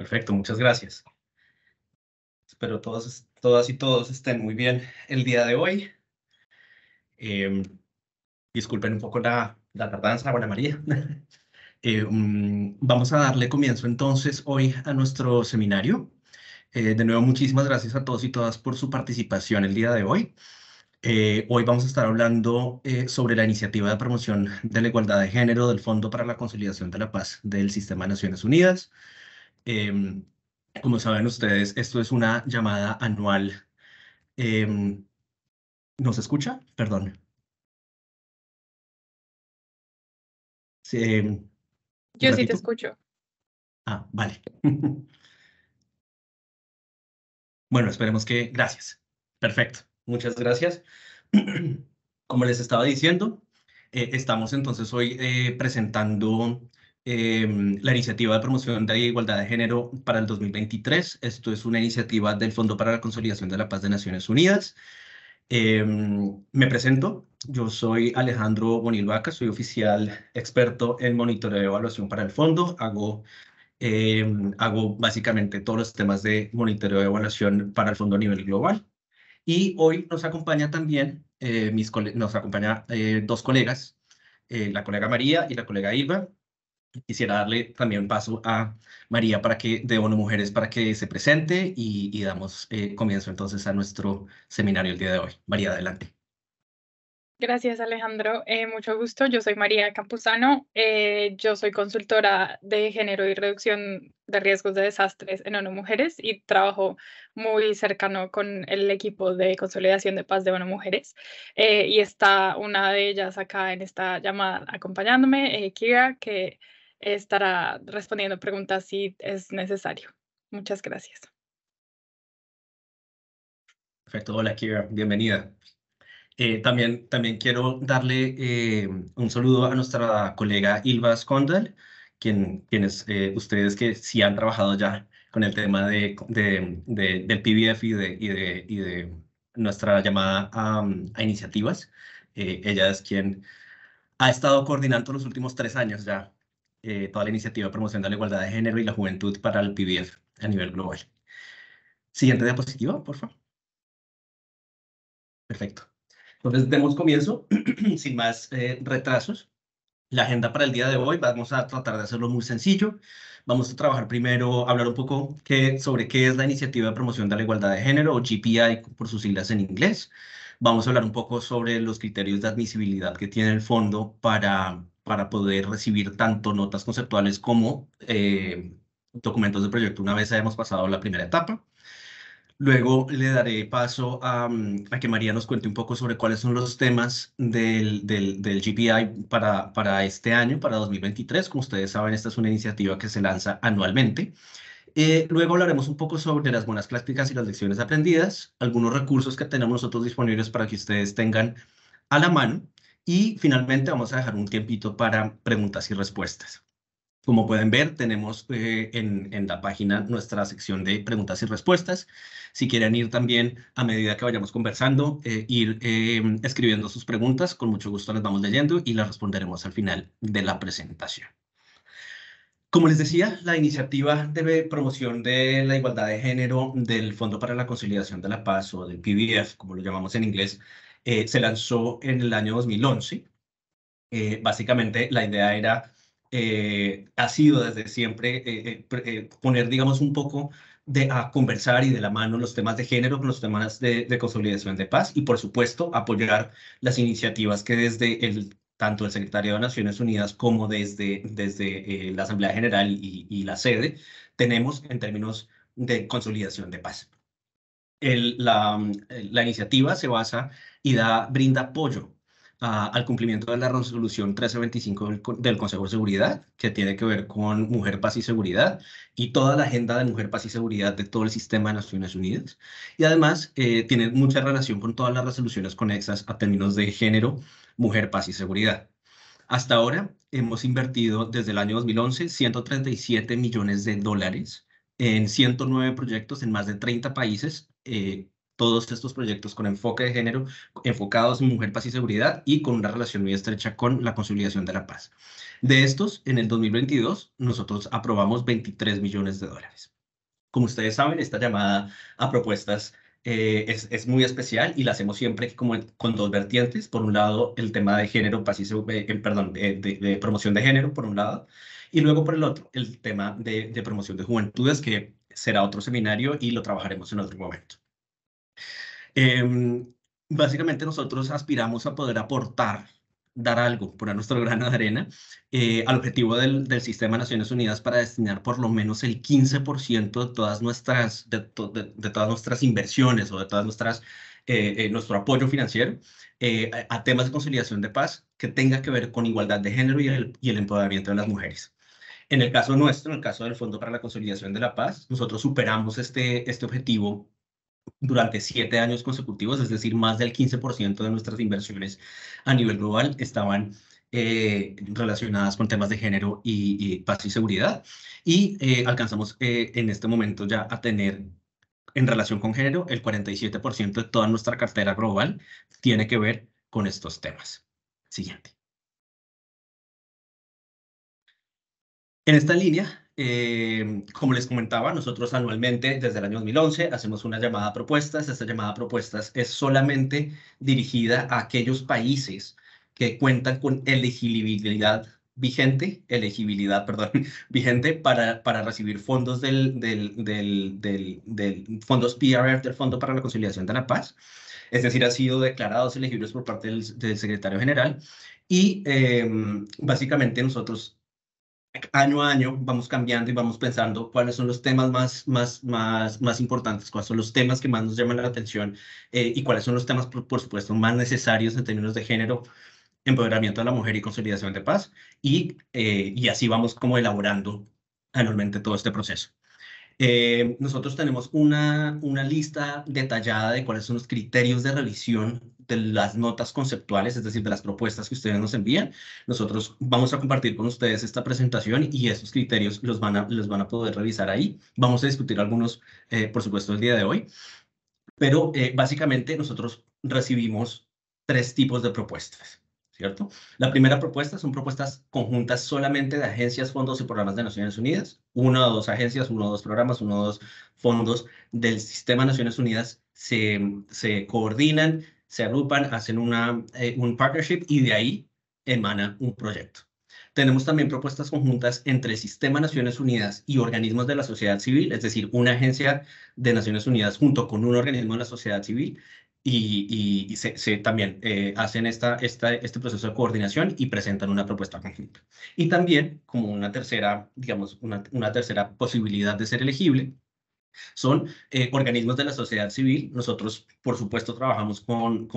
Perfecto, muchas gracias. Espero todas y todos estén muy bien el día de hoy. Em, Disculpen un poco la tardanza, Buena María. Vamos a darle comienzo entonces hoy a nuestro seminario. De nuevo, muchísimas gracias a todos y todas por su participación el día de hoy. Hoy vamos a estar hablando sobre la iniciativa de promoción de la igualdad de género del Fondo para la Consolidación de la Paz del Sistema de Naciones Unidas. Em, Como saben ustedes, esto es una llamada anual. Em, ¿Nos escucha? Perdón. Sí, Yo sí te repito. escucho. Ah, vale. Bueno, esperemos que... Gracias. Perfecto. Muchas gracias. Como les estaba diciendo, estamos entonces hoy presentando la iniciativa de promoción de igualdad de género para el 2023. Esto es una iniciativa del Fondo para la Consolidación de la Paz de Naciones Unidas. Me presento, yo soy Alejandro Bonil Vaca, soy oficial experto en monitoreo de evaluación para el fondo. Hago básicamente todos los temas de monitoreo de evaluación para el fondo a nivel global. Y hoy nos acompaña también, nos acompaña dos colegas, la colega María y la colega Ilva. Quisiera darle también paso a María para que, de ONU Mujeres, para que se presente y damos comienzo entonces a nuestro seminario el día de hoy. María, adelante. Gracias, Alejandro. Mucho gusto. Yo soy María Campuzano. Yo soy consultora de género y reducción de riesgos de desastres en ONU Mujeres y trabajo muy cercano con el equipo de consolidación de paz de ONU Mujeres. Y está una de ellas acá en esta llamada acompañándome, Kira, que estará respondiendo preguntas si es necesario. Muchas gracias. Perfecto, hola Kira, bienvenida. También quiero darle un saludo a nuestra colega Ilva Skondal, quienes ustedes que sí han trabajado ya con el tema del PBF y de nuestra llamada a iniciativas. Ella es quien ha estado coordinando los últimos 3 años ya toda la iniciativa de promoción de la igualdad de género y la juventud para el PBF a nivel global. Siguiente diapositiva, por favor. Perfecto. Entonces, demos comienzo sin más retrasos. La agenda para el día de hoy, vamos a tratar de hacerlo muy sencillo. Vamos a trabajar primero, hablar un poco sobre qué es la Iniciativa de Promoción de la Igualdad de Género, o GPI por sus siglas en inglés. Vamos a hablar un poco sobre los criterios de admisibilidad que tiene el fondo para poder recibir tanto notas conceptuales como documentos de proyecto una vez hayamos pasado la primera etapa. Luego le daré paso a que María nos cuente un poco sobre cuáles son los temas del GPI para este año, para 2023. Como ustedes saben, esta es una iniciativa que se lanza anualmente. Luego hablaremos un poco sobre las buenas prácticas y las lecciones aprendidas, algunos recursos que tenemos nosotros disponibles para que ustedes tengan a la mano. Y finalmente vamos a dejar un tiempito para preguntas y respuestas. Como pueden ver, tenemos en la página nuestra sección de preguntas y respuestas. Si quieren ir también a medida que vayamos conversando, ir escribiendo sus preguntas, con mucho gusto las vamos leyendo y las responderemos al final de la presentación. Como les decía, la iniciativa de promoción de la igualdad de género del Fondo para la Consolidación de la Paz, o del PBF, como lo llamamos en inglés, se lanzó en el año 2011. Básicamente, la idea ha sido desde siempre poner, digamos, un poco a conversar y de la mano los temas de género con los temas de consolidación de paz y, por supuesto, apoyar las iniciativas que desde tanto el Secretariado de Naciones Unidas como desde la Asamblea General y la sede tenemos en términos de consolidación de paz. La iniciativa se basa y brinda apoyo al cumplimiento de la resolución 1325 del Consejo de Seguridad, que tiene que ver con mujer, paz y seguridad, y toda la agenda de mujer, paz y seguridad de todo el sistema de Naciones Unidas. Y además tiene mucha relación con todas las resoluciones conexas a términos de género, mujer, paz y seguridad. Hasta ahora hemos invertido desde el año 2011 $137 millones en 109 proyectos en más de 30 países, todos estos proyectos con enfoque de género, enfocados en mujer, paz y seguridad y con una relación muy estrecha con la consolidación de la paz. De estos, en el 2022, nosotros aprobamos 23 millones de dólares. Como ustedes saben, esta llamada a propuestas es muy especial y la hacemos siempre como con dos vertientes. Por un lado, el tema de género, paz y perdón, de promoción de género, por un lado, y luego por el otro, el tema de promoción de juventudes, que será otro seminario y lo trabajaremos en otro momento. Em, Básicamente nosotros aspiramos a poder aportar, dar algo, poner nuestro grano de arena al objetivo del Sistema de Naciones Unidas para destinar por lo menos el 15% de todas de todas nuestras inversiones o de todas nuestro apoyo financiero a temas de conciliación de paz que tenga que ver con igualdad de género y el empoderamiento de las mujeres. En el caso nuestro, en el caso del Fondo para la Consolidación de la Paz, nosotros superamos este objetivo durante 7 años consecutivos, es decir, más del 15% de nuestras inversiones a nivel global estaban relacionadas con temas de género y paz y seguridad. Y alcanzamos en este momento ya a tener, en relación con género, el 47% de toda nuestra cartera global tiene que ver con estos temas. Siguiente. En esta línea, como les comentaba, nosotros anualmente desde el año 2011 hacemos una llamada a propuestas. Esta llamada a propuestas es solamente dirigida a aquellos países que cuentan con elegibilidad, perdón, vigente para recibir fondos del fondos PRF, del Fondo para la Conciliación de la Paz. Es decir, han sido declarados elegibles por parte del secretario general. Y básicamente nosotros año a año vamos cambiando y vamos pensando cuáles son los temas más importantes, cuáles son los temas que más nos llaman la atención y cuáles son los temas, por supuesto, más necesarios en términos de género, empoderamiento de la mujer y consolidación de paz. Y así vamos como elaborando anualmente todo este proceso. Nosotros tenemos una lista detallada de cuáles son los criterios de revisión de las notas conceptuales, es decir, de las propuestas que ustedes nos envían. Nosotros vamos a compartir con ustedes esta presentación y esos criterios los van a poder revisar ahí. Vamos a discutir algunos, por supuesto, el día de hoy, pero básicamente nosotros recibimos 3 tipos de propuestas. ¿Cierto? La primera propuesta son propuestas conjuntas solamente de agencias, fondos y programas de Naciones Unidas. 1 o 2 agencias, 1 o 2 programas, 1 o 2 fondos del Sistema de Naciones Unidas se coordinan, se agrupan, hacen un partnership y de ahí emana un proyecto. Tenemos también propuestas conjuntas entre el Sistema de Naciones Unidas y organismos de la sociedad civil, es decir, una agencia de Naciones Unidas junto con un organismo de la sociedad civil y también hacen este proceso de coordinación y presentan una propuesta conjunta. Y también, como una tercera, digamos, una tercera posibilidad de ser elegible, son organismos de la sociedad civil. Nosotros, por supuesto, trabajamos con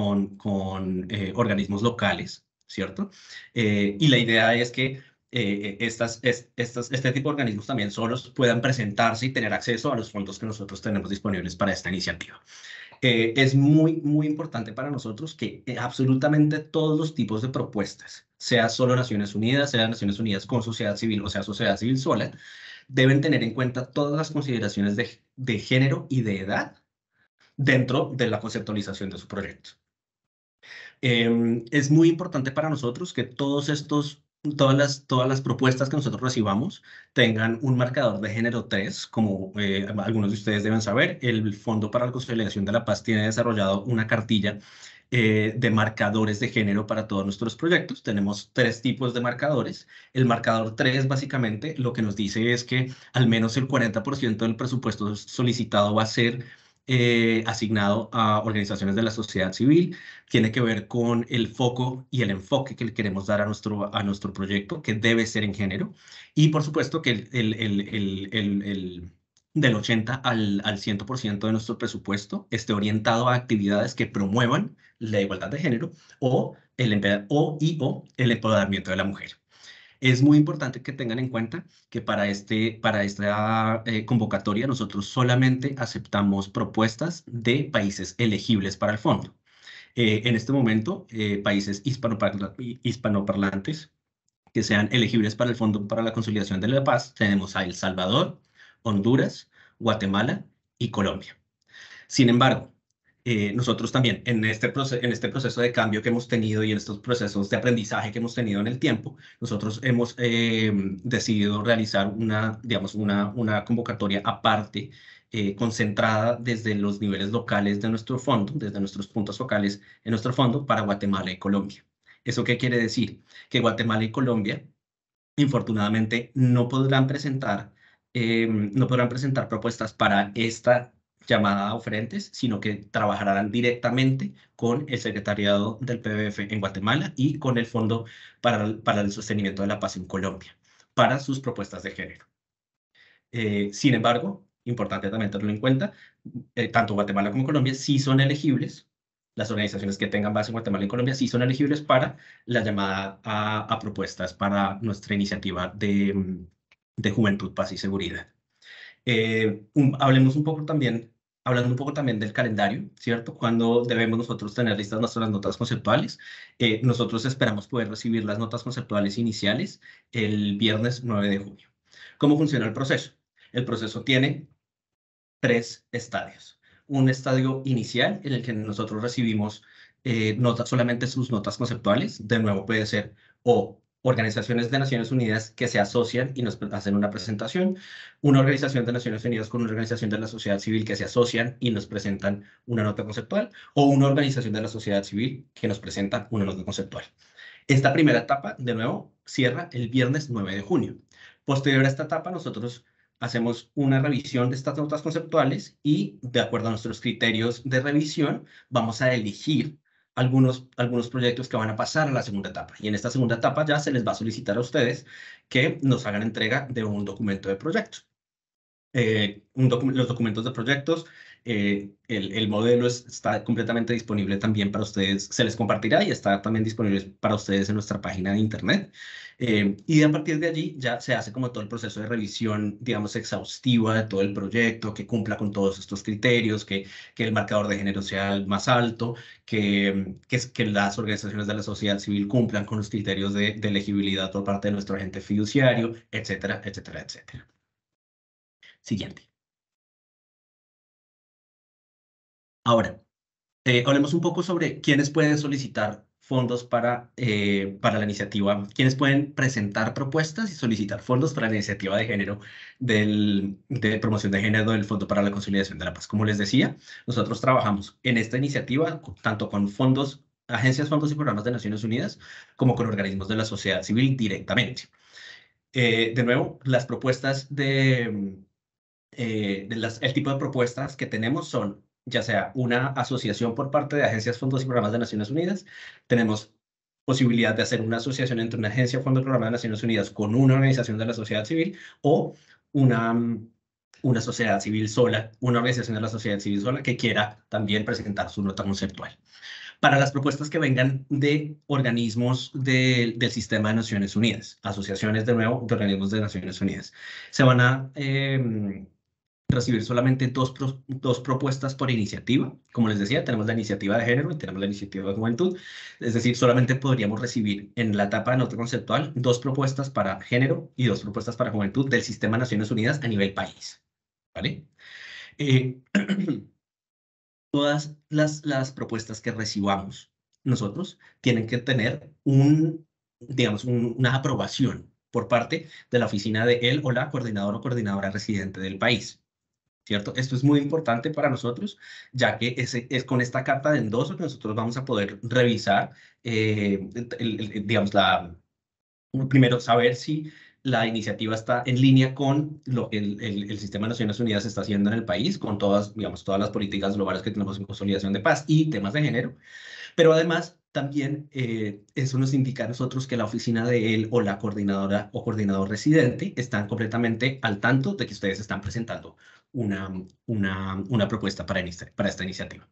organismos locales, ¿cierto? Y la idea es que este tipo de organismos también solos puedan presentarse y tener acceso a los fondos que nosotros tenemos disponibles para esta iniciativa. Es muy importante para nosotros que absolutamente todos los tipos de propuestas, sea solo Naciones Unidas, sea Naciones Unidas con sociedad civil o sea sociedad civil sola, deben tener en cuenta todas las consideraciones de género y de edad dentro de la conceptualización de su proyecto. Es muy importante para nosotros que todas las propuestas que nosotros recibamos tengan un marcador de género 3, como algunos de ustedes deben saber. El Fondo para la Consolidación de la Paz tiene desarrollado una cartilla de marcadores de género para todos nuestros proyectos. Tenemos 3 tipos de marcadores. El marcador 3 básicamente lo que nos dice es que al menos el 40% del presupuesto solicitado va a ser asignado a organizaciones de la sociedad civil. Tiene que ver con el foco y el enfoque que le queremos dar a nuestro proyecto, que debe ser en género. Y por supuesto que del 80 al 100% de nuestro presupuesto esté orientado a actividades que promuevan la igualdad de género o el empoderamiento de la mujer. Es muy importante que tengan en cuenta que para esta convocatoria nosotros solamente aceptamos propuestas de países elegibles para el fondo. En este momento, países hispanoparlantes que sean elegibles para el Fondo para la Consolidación de la Paz, tenemos a El Salvador, Honduras, Guatemala y Colombia. Sin embargo, Nosotros también, en este proceso de cambio que hemos tenido y en estos procesos de aprendizaje que hemos tenido en el tiempo, nosotros hemos decidido realizar digamos, una convocatoria aparte, concentrada desde los niveles locales de nuestro fondo, desde nuestros puntos focales en nuestro fondo para Guatemala y Colombia. ¿Eso qué quiere decir? Que Guatemala y Colombia, infortunadamente, no podrán presentar propuestas para esta llamada a oferentes, sino que trabajarán directamente con el secretariado del PBF en Guatemala y con el Fondo para el Sostenimiento de la Paz en Colombia, para sus propuestas de género. Sin embargo, importante también tenerlo en cuenta, tanto Guatemala como Colombia sí son elegibles. Las organizaciones que tengan base en Guatemala y Colombia sí son elegibles para la llamada a propuestas para nuestra iniciativa de Juventud, Paz y Seguridad. Hablando un poco también del calendario, ¿cierto? Cuando debemos nosotros tener listas nuestras notas conceptuales. Nosotros esperamos poder recibir las notas conceptuales iniciales el viernes 9 de junio. ¿Cómo funciona el proceso? El proceso tiene 3 estadios. Un estadio inicial en el que nosotros recibimos solamente sus notas conceptuales. De nuevo, puede ser o organizaciones de Naciones Unidas que se asocian y nos hacen una presentación, una organización de Naciones Unidas con una organización de la sociedad civil que se asocian y nos presentan una nota conceptual, o una organización de la sociedad civil que nos presenta una nota conceptual. Esta primera etapa, de nuevo, cierra el viernes 9 de junio. Posterior a esta etapa, nosotros hacemos una revisión de estas notas conceptuales y, de acuerdo a nuestros criterios de revisión, vamos a elegir algunos proyectos que van a pasar a la segunda etapa. Y en esta segunda etapa ya se les va a solicitar a ustedes que nos hagan entrega de un documento de proyecto. Los documentos de proyectos, el modelo está completamente disponible también para ustedes, se les compartirá y está también disponible para ustedes en nuestra página de internet. Y a partir de allí ya se hace como todo el proceso de revisión, digamos, exhaustiva de todo el proyecto, que cumpla con todos estos criterios, que el marcador de género sea el más alto, que las organizaciones de la sociedad civil cumplan con los criterios de elegibilidad por parte de nuestro agente fiduciario, etcétera, etcétera, etcétera. Siguiente. Ahora, hablemos un poco sobre quiénes pueden solicitar fondos para la iniciativa, quiénes pueden presentar propuestas y solicitar fondos para la iniciativa de género de promoción de género del Fondo para la Consolidación de la Paz. Como les decía, nosotros trabajamos en esta iniciativa tanto con fondos, agencias, fondos y programas de Naciones Unidas, como con organismos de la sociedad civil directamente. De nuevo, las propuestas el tipo de propuestas que tenemos son ya sea una asociación por parte de agencias, fondos y programas de Naciones Unidas. Tenemos posibilidad de hacer una asociación entre una agencia, fondo y programa de Naciones Unidas con una organización de la sociedad civil, o una sociedad civil sola, una organización de la sociedad civil sola que quiera también presentar su nota conceptual. Para las propuestas que vengan de organismos del sistema de Naciones Unidas, asociaciones de nuevo de organismos de Naciones Unidas, se van a recibir solamente dos propuestas por iniciativa. Como les decía, tenemos la iniciativa de género y tenemos la iniciativa de juventud. Es decir, solamente podríamos recibir en la etapa de nota conceptual 2 propuestas para género y 2 propuestas para juventud del sistema de Naciones Unidas a nivel país. ¿Vale? Todas las propuestas que recibamos nosotros tienen que tener digamos, una aprobación por parte de la oficina de él o la coordinador o coordinadora residente del país. ¿Cierto? Esto es muy importante para nosotros, ya que es con esta carta de endoso que nosotros vamos a poder revisar, digamos, primero saber si la iniciativa está en línea con lo que el sistema de Naciones Unidas está haciendo en el país, con todas, digamos, todas las políticas globales que tenemos en consolidación de paz y temas de género. Pero además, también eso nos indica a nosotros que la oficina de él o la coordinadora o coordinador residente están completamente al tanto de que ustedes están presentando una propuesta para esta iniciativa.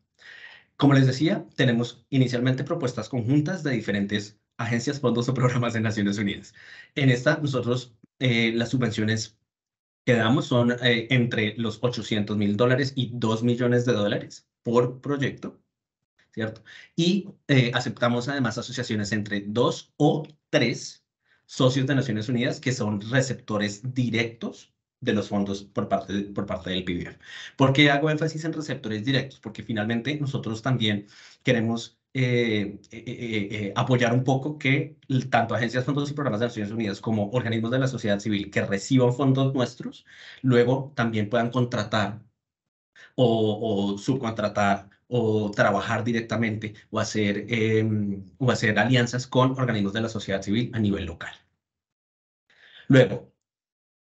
Como les decía, tenemos inicialmente propuestas conjuntas de diferentes agencias, fondos o programas de Naciones Unidas. En esta, nosotros las subvenciones que damos son entre los $800,000 y $2 millones por proyecto, ¿cierto? Y aceptamos además asociaciones entre 2 o 3 socios de Naciones Unidas que son receptores directos de los fondos por parte del PBF. ¿Por qué hago énfasis en receptores directos? Porque finalmente nosotros también queremos apoyar un poco que tanto agencias, fondos y programas de Naciones Unidas como organismos de la sociedad civil que reciban fondos nuestros, luego también puedan contratar o subcontratar o trabajar directamente o hacer alianzas con organismos de la sociedad civil a nivel local. Luego,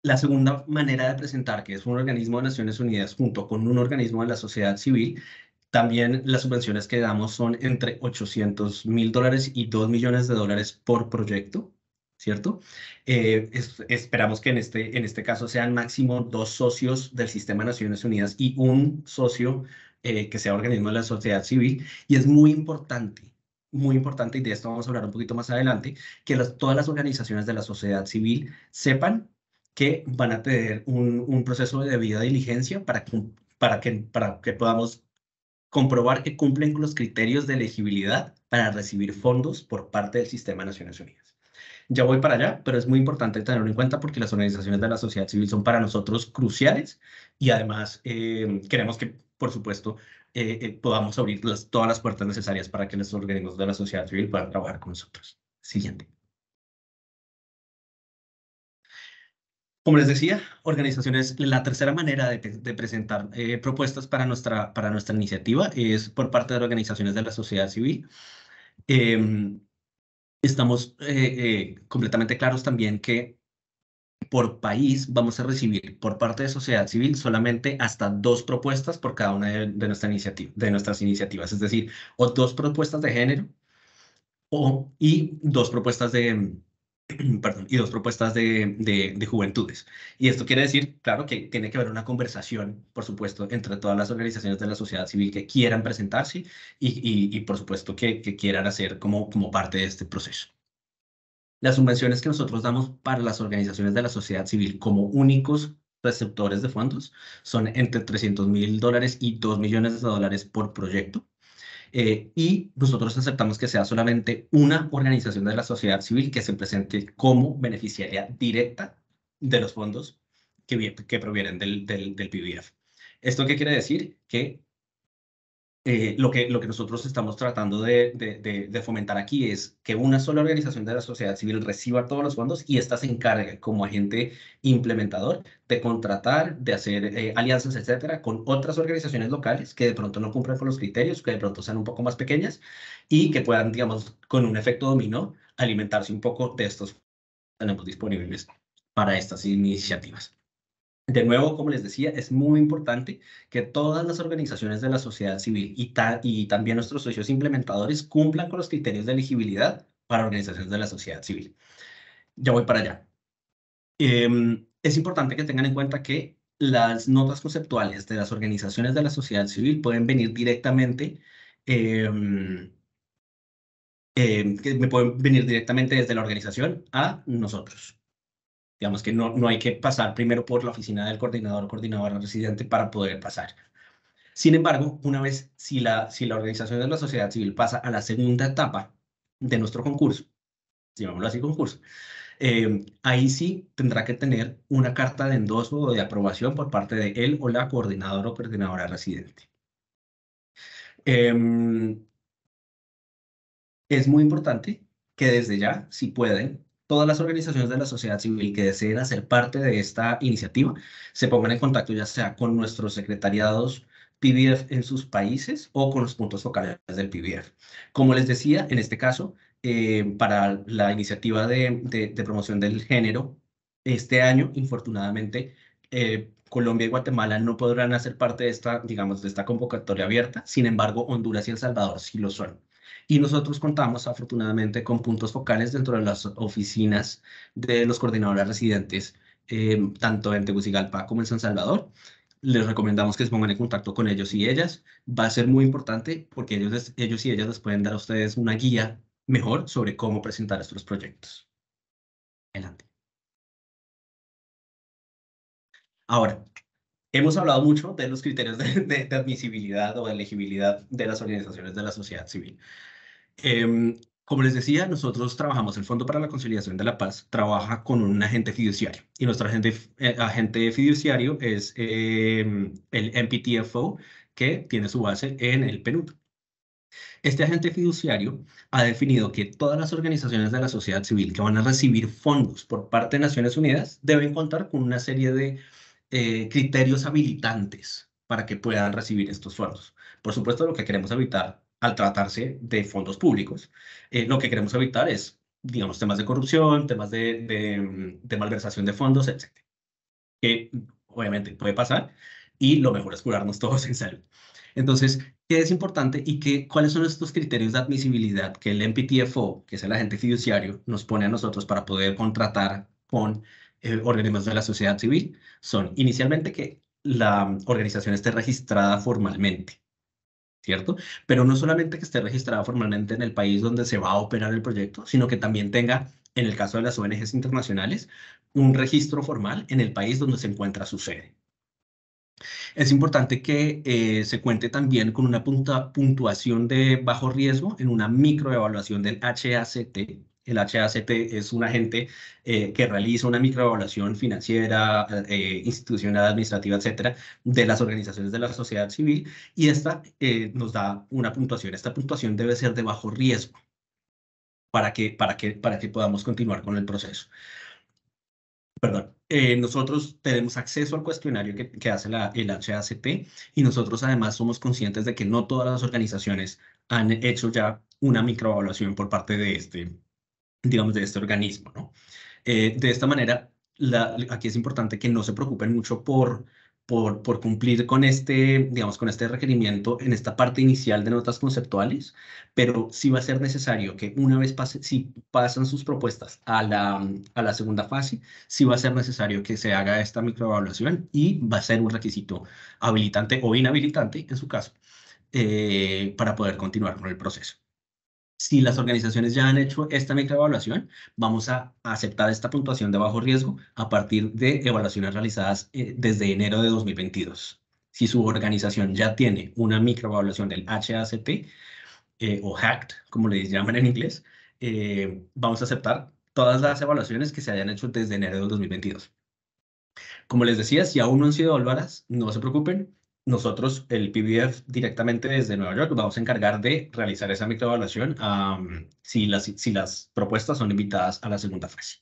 la segunda manera de presentar, que es un organismo de Naciones Unidas junto con un organismo de la sociedad civil, también las subvenciones que damos son entre $800,000 y $2 millones por proyecto, ¿cierto? Esperamos que en este caso sean máximo 2 socios del Sistema de Naciones Unidas y un socio que sea organismo de la sociedad civil. Y es muy importante, y de esto vamos a hablar un poquito más adelante, que todas las organizaciones de la sociedad civil sepan que van a tener un proceso de debida diligencia para que podamos comprobar que cumplen con los criterios de elegibilidad para recibir fondos por parte del Sistema de Naciones Unidas. Ya voy para allá, pero es muy importante tenerlo en cuenta porque las organizaciones de la sociedad civil son para nosotros cruciales y además queremos que, por supuesto, podamos abrir todas las puertas necesarias para que los organismos de la sociedad civil puedan trabajar con nosotros. Siguiente. Como les decía, organizaciones, la tercera manera de presentar propuestas para nuestra iniciativa es por parte de organizaciones de la sociedad civil. Em, Estamos completamente claros también que por país vamos a recibir por parte de sociedad civil solamente hasta 2 propuestas por cada una de nuestras iniciativas, es decir, o 2 propuestas de género y 2 propuestas de, perdón, y 2 propuestas de juventudes. Y esto quiere decir, claro, que tiene que haber una conversación, por supuesto, entre todas las organizaciones de la sociedad civil que quieran presentarse y por supuesto, que quieran hacer como parte de este proceso. Las subvenciones que nosotros damos para las organizaciones de la sociedad civil como únicos receptores de fondos son entre $300,000 y $2 millones por proyecto. Y nosotros aceptamos que sea solamente una organización de la sociedad civil que se presente como beneficiaria directa de los fondos que provienen del PBF. ¿Esto qué quiere decir? Que lo que nosotros estamos tratando de fomentar aquí es que una sola organización de la sociedad civil reciba todos los fondos y ésta se encargue como agente implementador de contratar, de hacer alianzas, etcétera, con otras organizaciones locales que de pronto no cumplan con los criterios, que de pronto sean un poco más pequeñas y que puedan, digamos, con un efecto dominó, alimentarse un poco de estos que tenemos disponibles para estas iniciativas. De nuevo, como les decía, es muy importante que todas las organizaciones de la sociedad civil y también nuestros socios implementadores cumplan con los criterios de elegibilidad para organizaciones de la sociedad civil. Ya voy para allá. Es importante que tengan en cuenta que las notas conceptuales de las organizaciones de la sociedad civil pueden venir directamente, que me pueden venir directamente desde la organización a nosotros. Digamos que no hay que pasar primero por la oficina del coordinador o coordinadora residente para poder pasar. Sin embargo, una vez, si la organización de la sociedad civil pasa a la segunda etapa de nuestro concurso, llamémoslo así concurso, ahí sí tendrá que tener una carta de endoso o de aprobación por parte de él o la coordinadora o coordinadora residente. Es muy importante que desde ya, si pueden, todas las organizaciones de la sociedad civil que deseen hacer parte de esta iniciativa se pongan en contacto ya sea con nuestros secretariados PBF en sus países o con los puntos focales del PBF. Como les decía, en este caso, para la iniciativa de promoción del género, este año, infortunadamente, Colombia y Guatemala no podrán hacer parte de esta, digamos, de esta convocatoria abierta. Sin embargo, Honduras y El Salvador sí lo son. Y nosotros contamos afortunadamente con puntos focales dentro de las oficinas de los coordinadores residentes, tanto en Tegucigalpa como en San Salvador. Les recomendamos que se pongan en contacto con ellos y ellas. Va a ser muy importante porque ellos y ellas les pueden dar a ustedes una guía mejor sobre cómo presentar estos proyectos. Adelante. Ahora, hemos hablado mucho de los criterios de admisibilidad o de elegibilidad de las organizaciones de la sociedad civil. Como les decía, nosotros trabajamos, el Fondo para la Conciliación de la Paz trabaja con un agente fiduciario y nuestro agente fiduciario es el MPTFO, que tiene su base en el PNUD. Este agente fiduciario ha definido que todas las organizaciones de la sociedad civil que van a recibir fondos por parte de Naciones Unidas deben contar con una serie de criterios habilitantes para que puedan recibir estos fondos. Por supuesto, lo que queremos evitar al tratarse de fondos públicos, lo que queremos evitar es, digamos, temas de corrupción, temas de malversación de fondos, etcétera, que obviamente puede pasar y lo mejor es curarnos todos en salud. Entonces, ¿qué es importante y cuáles son estos criterios de admisibilidad que el MPTFO, que es el agente fiduciario, nos pone a nosotros para poder contratar con organismos de la sociedad civil? Son inicialmente que la organización esté registrada formalmente, ¿cierto? Pero no solamente que esté registrada formalmente en el país donde se va a operar el proyecto, sino que también tenga, en el caso de las ONGs internacionales, un registro formal en el país donde se encuentra su sede. Es importante que se cuente también con una puntuación de bajo riesgo en una microevaluación del HACT. El HACT es un agente que realiza una microevaluación financiera, institucional, administrativa, etcétera, de las organizaciones de la sociedad civil, y esta nos da una puntuación. Esta puntuación debe ser de bajo riesgo para que podamos continuar con el proceso. Perdón, nosotros tenemos acceso al cuestionario que hace el HACT, y nosotros además somos conscientes de que no todas las organizaciones han hecho ya una microevaluación por parte de digamos, de este organismo, ¿no? De esta manera, aquí es importante que no se preocupen mucho por cumplir con digamos, con este requerimiento en esta parte inicial de notas conceptuales, pero sí va a ser necesario que una vez si pasan sus propuestas a la segunda fase, sí va a ser necesario que se haga esta microevaluación y va a ser un requisito habilitante o inhabilitante, en su caso, para poder continuar con el proceso. Si las organizaciones ya han hecho esta microevaluación, vamos a aceptar esta puntuación de bajo riesgo a partir de evaluaciones realizadas desde enero de 2022. Si su organización ya tiene una microevaluación del HACT o HACT, como le llaman en inglés, vamos a aceptar todas las evaluaciones que se hayan hecho desde enero de 2022. Como les decía, si aún no han sido evaluadas, no se preocupen. Nosotros, el PBF, directamente desde Nueva York, vamos a encargar de realizar esa microevaluación si las propuestas son invitadas a la segunda fase.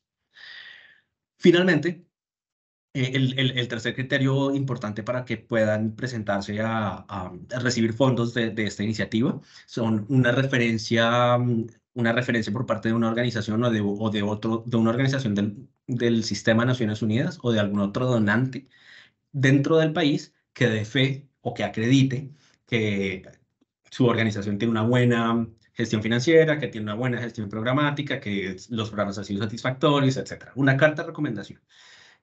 Finalmente, el tercer criterio importante para que puedan presentarse a recibir fondos de esta iniciativa son una referencia por parte de una organización de una organización del Sistema de Naciones Unidas o de algún otro donante dentro del país que dé fe o que acredite que su organización tiene una buena gestión financiera, que tiene una buena gestión programática, que los programas han sido satisfactorios, etc. Una carta de recomendación.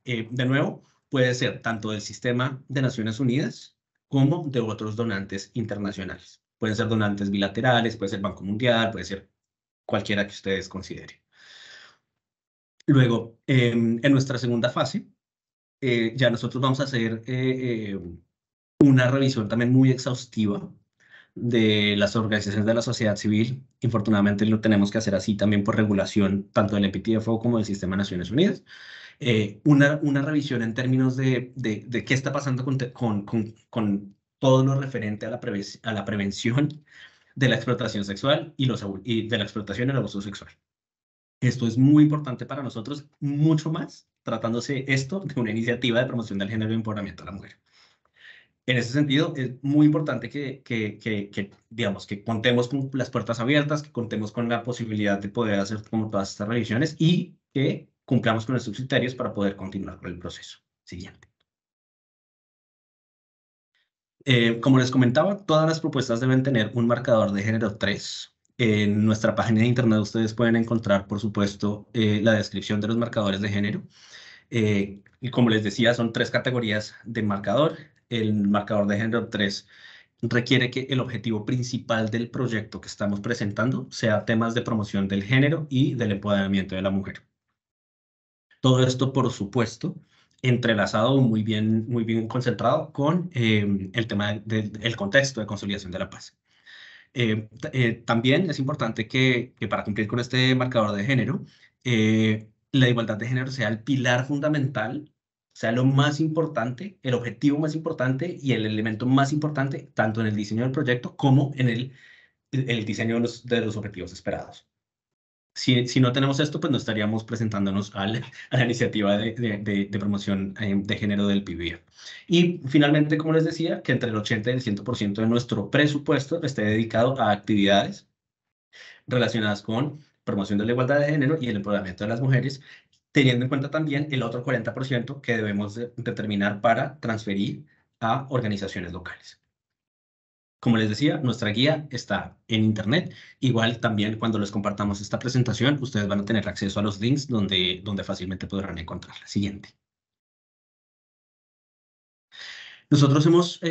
De nuevo, puede ser tanto del Sistema de Naciones Unidas como de otros donantes internacionales. Pueden ser donantes bilaterales, puede ser Banco Mundial, puede ser cualquiera que ustedes consideren. Luego, en nuestra segunda fase, ya nosotros vamos a hacer una revisión también muy exhaustiva de las organizaciones de la sociedad civil. Infortunadamente lo tenemos que hacer así también por regulación, tanto del EPTFO como del Sistema de Naciones Unidas. Una revisión en términos de qué está pasando con todo lo referente a la prevención de la explotación sexual y de la explotación y el abuso sexual. Esto es muy importante para nosotros, mucho más tratándose esto de una iniciativa de promoción del género y empoderamiento de la mujer. En ese sentido, es muy importante digamos, que contemos con las puertas abiertas, que contemos con la posibilidad de poder hacer como todas estas revisiones y que cumplamos con estos criterios para poder continuar con el proceso. Siguiente. Como les comentaba, todas las propuestas deben tener un marcador de género 3. En nuestra página de internet ustedes pueden encontrar, por supuesto, la descripción de los marcadores de género. Y como les decía, son 3 categorías de marcador. El marcador de género 3 requiere que el objetivo principal del proyecto que estamos presentando sea temas de promoción del género y del empoderamiento de la mujer. Todo esto, por supuesto, entrelazado muy bien concentrado con el tema del contexto de consolidación de la paz. También es importante que para cumplir con este marcador de género, la igualdad de género sea el pilar fundamental, sea lo más importante, el objetivo más importante y el elemento más importante, tanto en el diseño del proyecto como en el diseño de los objetivos esperados. Si no tenemos esto, pues no estaríamos presentándonos a la iniciativa de promoción de género del PIBIA. Y finalmente, como les decía, que entre el 80 y el 100% de nuestro presupuesto esté dedicado a actividades relacionadas con promoción de la igualdad de género y el empoderamiento de las mujeres, teniendo en cuenta también el otro 40% que debemos determinar para transferir a organizaciones locales. Como les decía, nuestra guía está en internet. Igual también cuando les compartamos esta presentación, ustedes van a tener acceso a los links donde fácilmente podrán encontrar la siguiente. Nosotros hemos,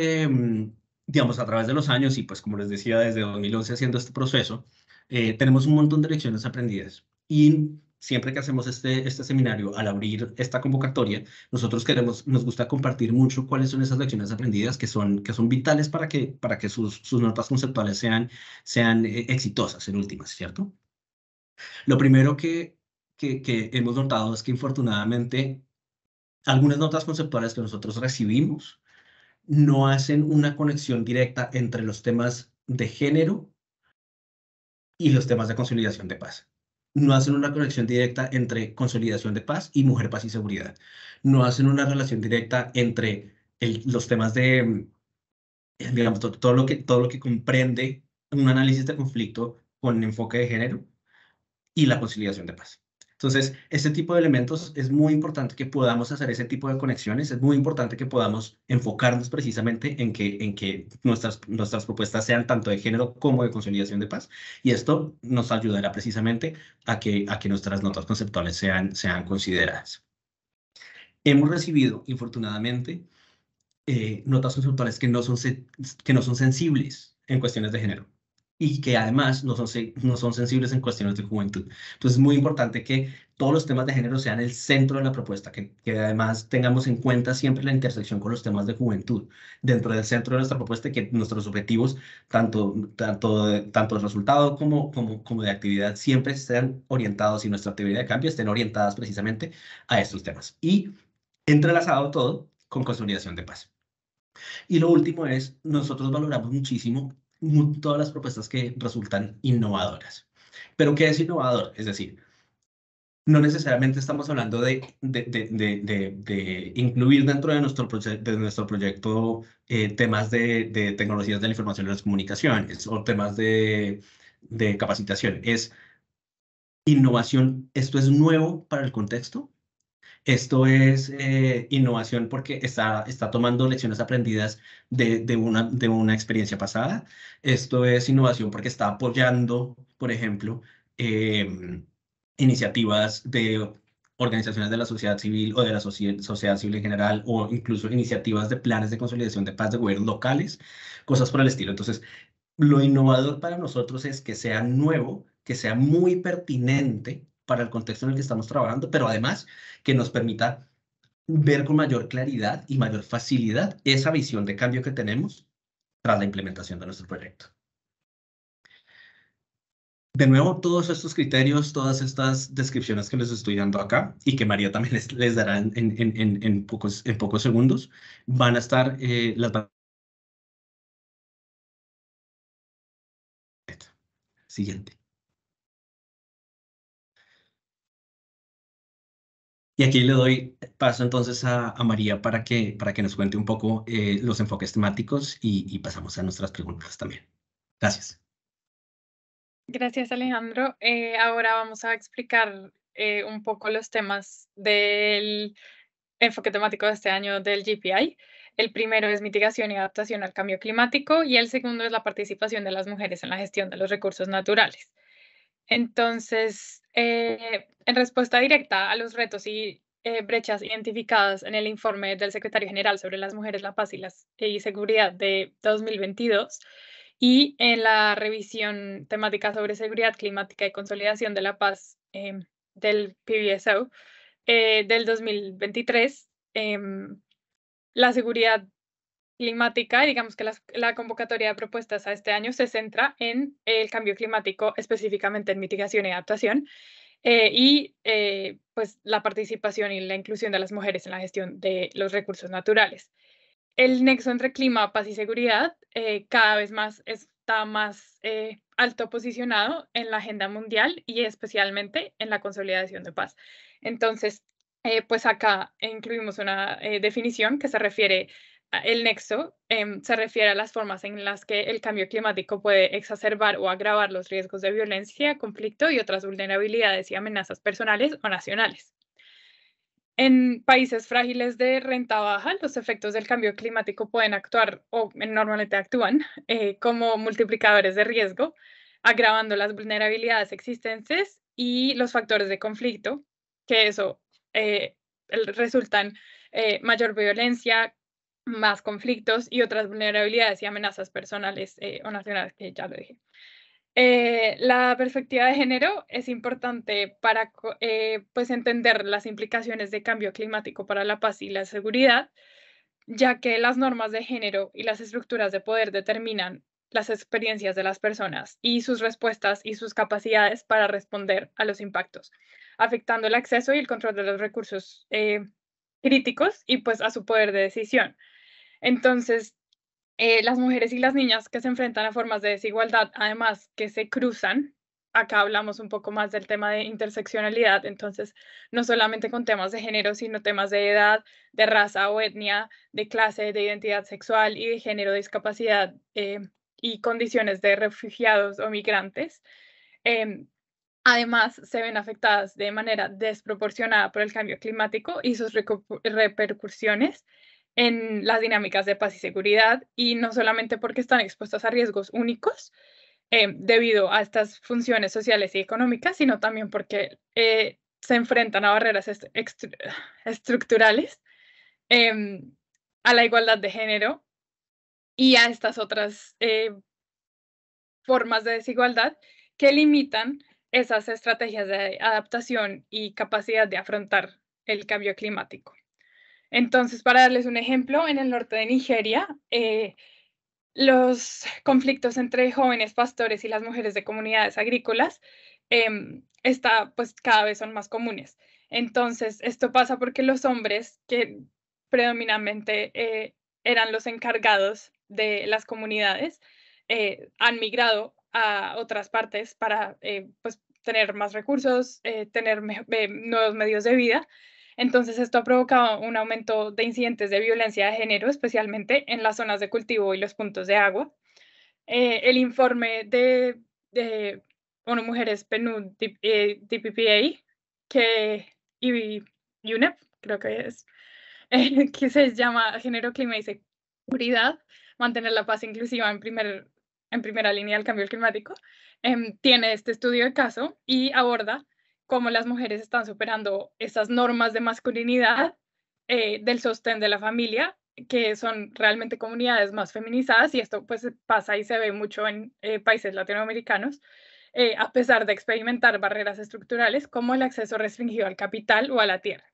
digamos, a través de los años y pues como les decía, desde 2011 haciendo este proceso, tenemos un montón de lecciones aprendidas. Y siempre que hacemos este seminario, al abrir esta convocatoria, nosotros nos gusta compartir mucho cuáles son esas lecciones aprendidas que son vitales para que sus notas conceptuales sean exitosas en últimas, ¿cierto? Lo primero que hemos notado es que infortunadamente algunas notas conceptuales que nosotros recibimos no hacen una conexión directa entre los temas de género y los temas de consolidación de paz. No hacen una conexión directa entre consolidación de paz y mujer, paz y seguridad. No hacen una relación directa entre los temas de, digamos, todo lo que comprende un análisis de conflicto con enfoque de género y la conciliación de paz. Entonces, este tipo de elementos es muy importante que podamos hacer ese tipo de conexiones, es muy importante que podamos enfocarnos precisamente en que nuestras propuestas sean tanto de género como de conciliación de paz, y esto nos ayudará precisamente a que nuestras notas conceptuales sean consideradas. Hemos recibido, infortunadamente, notas conceptuales que no son sensibles en cuestiones de género y que además no son sensibles en cuestiones de juventud. Entonces es muy importante que todos los temas de género sean el centro de la propuesta, que además tengamos en cuenta siempre la intersección con los temas de juventud dentro del centro de nuestra propuesta y que nuestros objetivos, tanto de resultado como de actividad, siempre estén orientados y nuestra actividad de cambio estén orientadas precisamente a estos temas. Y entrelazado todo con consolidación de paz. Y lo último es, nosotros valoramos muchísimo todas las propuestas que resultan innovadoras. ¿Pero qué es innovador? Es decir, no necesariamente estamos hablando de incluir dentro de nuestro proyecto temas de tecnologías de la información y las comunicaciones o temas de capacitación. Es innovación. ¿Esto es nuevo para el contexto? Esto es innovación porque está tomando lecciones aprendidas de una experiencia pasada. Esto es innovación porque está apoyando, por ejemplo, iniciativas de organizaciones de la sociedad civil o de la sociedad civil en general, o incluso iniciativas de planes de consolidación de paz de gobiernos locales, cosas por el estilo. Entonces, lo innovador para nosotros es que sea nuevo, que sea muy pertinente para el contexto en el que estamos trabajando, pero además que nos permita ver con mayor claridad y mayor facilidad esa visión de cambio que tenemos tras la implementación de nuestro proyecto. De nuevo, todos estos criterios, todas estas descripciones que les estoy dando acá y que María también les dará en pocos segundos, van a estar, Siguiente. Y aquí le doy paso entonces a María para que nos cuente un poco los enfoques temáticos y pasamos a nuestras preguntas también. Gracias. Gracias, Alejandro. Ahora vamos a explicar un poco los temas del enfoque temático de este año del GPI. El primero es mitigación y adaptación al cambio climático y el segundo es la participación de las mujeres en la gestión de los recursos naturales. Entonces, en respuesta directa a los retos y brechas identificadas en el informe del Secretario General sobre las mujeres, la paz y seguridad de 2022 y en la revisión temática sobre seguridad climática y consolidación de la paz del PBSO del 2023, la seguridad climática, digamos que la convocatoria de propuestas a este año se centra en el cambio climático, específicamente en mitigación y adaptación, pues la participación y la inclusión de las mujeres en la gestión de los recursos naturales. El nexo entre clima, paz y seguridad cada vez más está más alto posicionado en la agenda mundial y especialmente en la consolidación de paz. Entonces, pues acá incluimos una definición que se refiere el nexo, se refiere a las formas en las que el cambio climático puede exacerbar o agravar los riesgos de violencia, conflicto y otras vulnerabilidades y amenazas personales o nacionales. En países frágiles de renta baja, los efectos del cambio climático pueden actuar, o normalmente actúan, como multiplicadores de riesgo, agravando las vulnerabilidades existentes y los factores de conflicto, que eso resultan mayor violencia, más conflictos y otras vulnerabilidades y amenazas personales o nacionales, que ya lo dije. La perspectiva de género es importante para pues entender las implicaciones de cambio climático para la paz y la seguridad, ya que las normas de género y las estructuras de poder determinan las experiencias de las personas y sus respuestas y sus capacidades para responder a los impactos, afectando el acceso y el control de los recursos críticos y pues a su poder de decisión. Entonces, las mujeres y las niñas que se enfrentan a formas de desigualdad, además que se cruzan, acá hablamos un poco más del tema de interseccionalidad, entonces no solamente con temas de género, sino temas de edad, de raza o etnia, de clase, de identidad sexual y de género, discapacidad y condiciones de refugiados o migrantes. Em, Además, se ven afectadas de manera desproporcionada por el cambio climático y sus repercusiones en las dinámicas de paz y seguridad, y no solamente porque están expuestas a riesgos únicos debido a estas funciones sociales y económicas, sino también porque se enfrentan a barreras estructurales, em, a la igualdad de género y a estas otras formas de desigualdad que limitan esas estrategias de adaptación y capacidad de afrontar el cambio climático. Entonces, para darles un ejemplo, en el norte de Nigeria, los conflictos entre jóvenes pastores y las mujeres de comunidades agrícolas pues cada vez son más comunes. Entonces, esto pasa porque los hombres que predominantemente eran los encargados de las comunidades han migrado a otras partes para pues, tener más recursos, tener nuevos medios de vida. Entonces, esto ha provocado un aumento de incidentes de violencia de género, especialmente en las zonas de cultivo y los puntos de agua. El informe de ONU Mujeres PNUD, DPPA, y UNEP, creo que es, que se llama Género, Clima y Seguridad, mantener la paz inclusiva en primera línea del cambio climático, tiene este estudio de caso y aborda cómo las mujeres están superando esas normas de masculinidad del sostén de la familia, que son realmente comunidades más feminizadas, y esto pues pasa y se ve mucho en países latinoamericanos, a pesar de experimentar barreras estructurales como el acceso restringido al capital o a la tierra.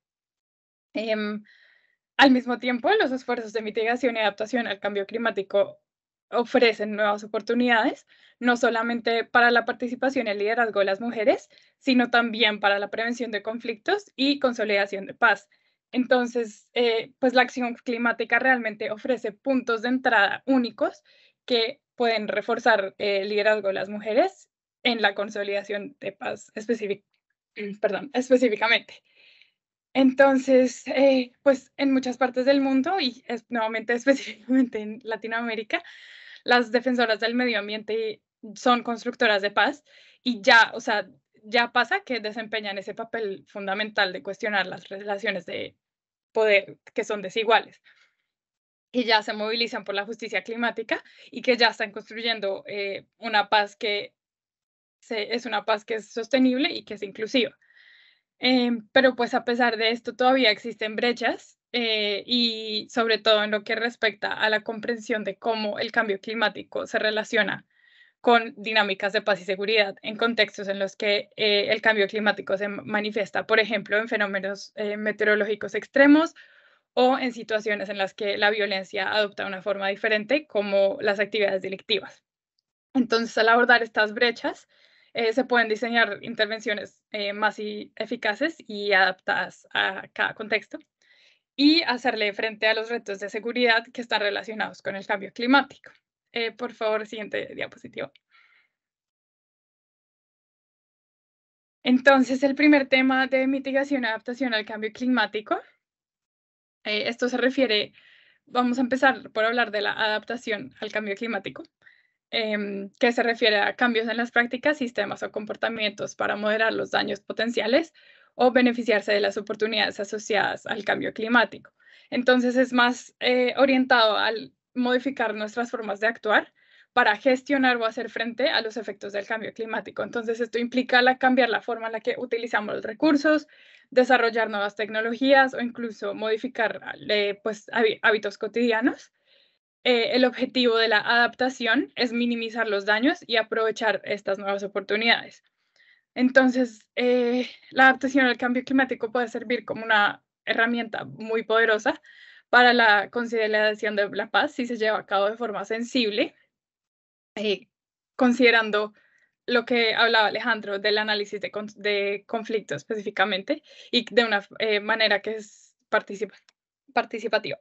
Al mismo tiempo, los esfuerzos de mitigación y adaptación al cambio climático ofrecen nuevas oportunidades, no solamente para la participación y el liderazgo de las mujeres, sino también para la prevención de conflictos y consolidación de paz. Entonces, pues la acción climática realmente ofrece puntos de entrada únicos que pueden reforzar el liderazgo de las mujeres en la consolidación de paz específicamente. Entonces, pues en muchas partes del mundo y nuevamente específicamente en Latinoamérica, las defensoras del medio ambiente son constructoras de paz y ya, o sea, ya pasa que desempeñan ese papel fundamental de cuestionar las relaciones de poder que son desiguales y ya se movilizan por la justicia climática y que ya están construyendo una paz es una paz que es sostenible y que es inclusiva. Pero pues a pesar de esto todavía existen brechas y sobre todo en lo que respecta a la comprensión de cómo el cambio climático se relaciona con dinámicas de paz y seguridad en contextos en los que el cambio climático se manifiesta, por ejemplo, en fenómenos meteorológicos extremos o en situaciones en las que la violencia adopta una forma diferente, como las actividades delictivas. Entonces, al abordar estas brechas, se pueden diseñar intervenciones más eficaces y adaptadas a cada contexto y hacerle frente a los retos de seguridad que están relacionados con el cambio climático. Por favor, siguiente diapositiva. Entonces, el primer tema de mitigación y adaptación al cambio climático, esto se refiere, vamos a empezar por hablar de la adaptación al cambio climático, que se refiere a cambios en las prácticas, sistemas o comportamientos para moderar los daños potenciales o beneficiarse de las oportunidades asociadas al cambio climático. Entonces, es más orientado al modificar nuestras formas de actuar para gestionar o hacer frente a los efectos del cambio climático. Entonces, esto implica cambiar la forma en la que utilizamos los recursos, desarrollar nuevas tecnologías o incluso modificar pues, hábitos cotidianos. El objetivo de la adaptación es minimizar los daños y aprovechar estas nuevas oportunidades. Entonces, la adaptación al cambio climático puede servir como una herramienta muy poderosa para la conciliación de la paz si se lleva a cabo de forma sensible, considerando lo que hablaba Alejandro del análisis de conflicto específicamente y de una manera que es participativa.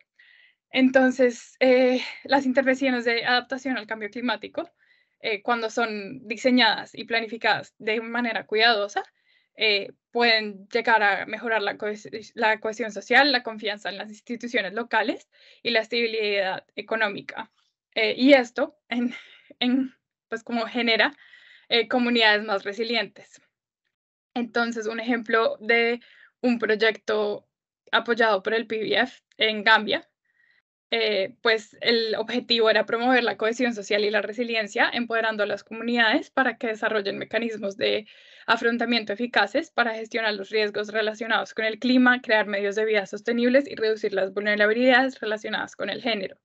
Entonces, las intervenciones de adaptación al cambio climático, cuando son diseñadas y planificadas de manera cuidadosa, pueden llegar a mejorar la cohesión social, la confianza en las instituciones locales y la estabilidad económica. Y esto, pues, como genera comunidades más resilientes. Entonces, un ejemplo de un proyecto apoyado por el PBF en Gambia, pues el objetivo era promover la cohesión social y la resiliencia, empoderando a las comunidades para que desarrollen mecanismos de afrontamiento eficaces para gestionar los riesgos relacionados con el clima, crear medios de vida sostenibles y reducir las vulnerabilidades relacionadas con el género.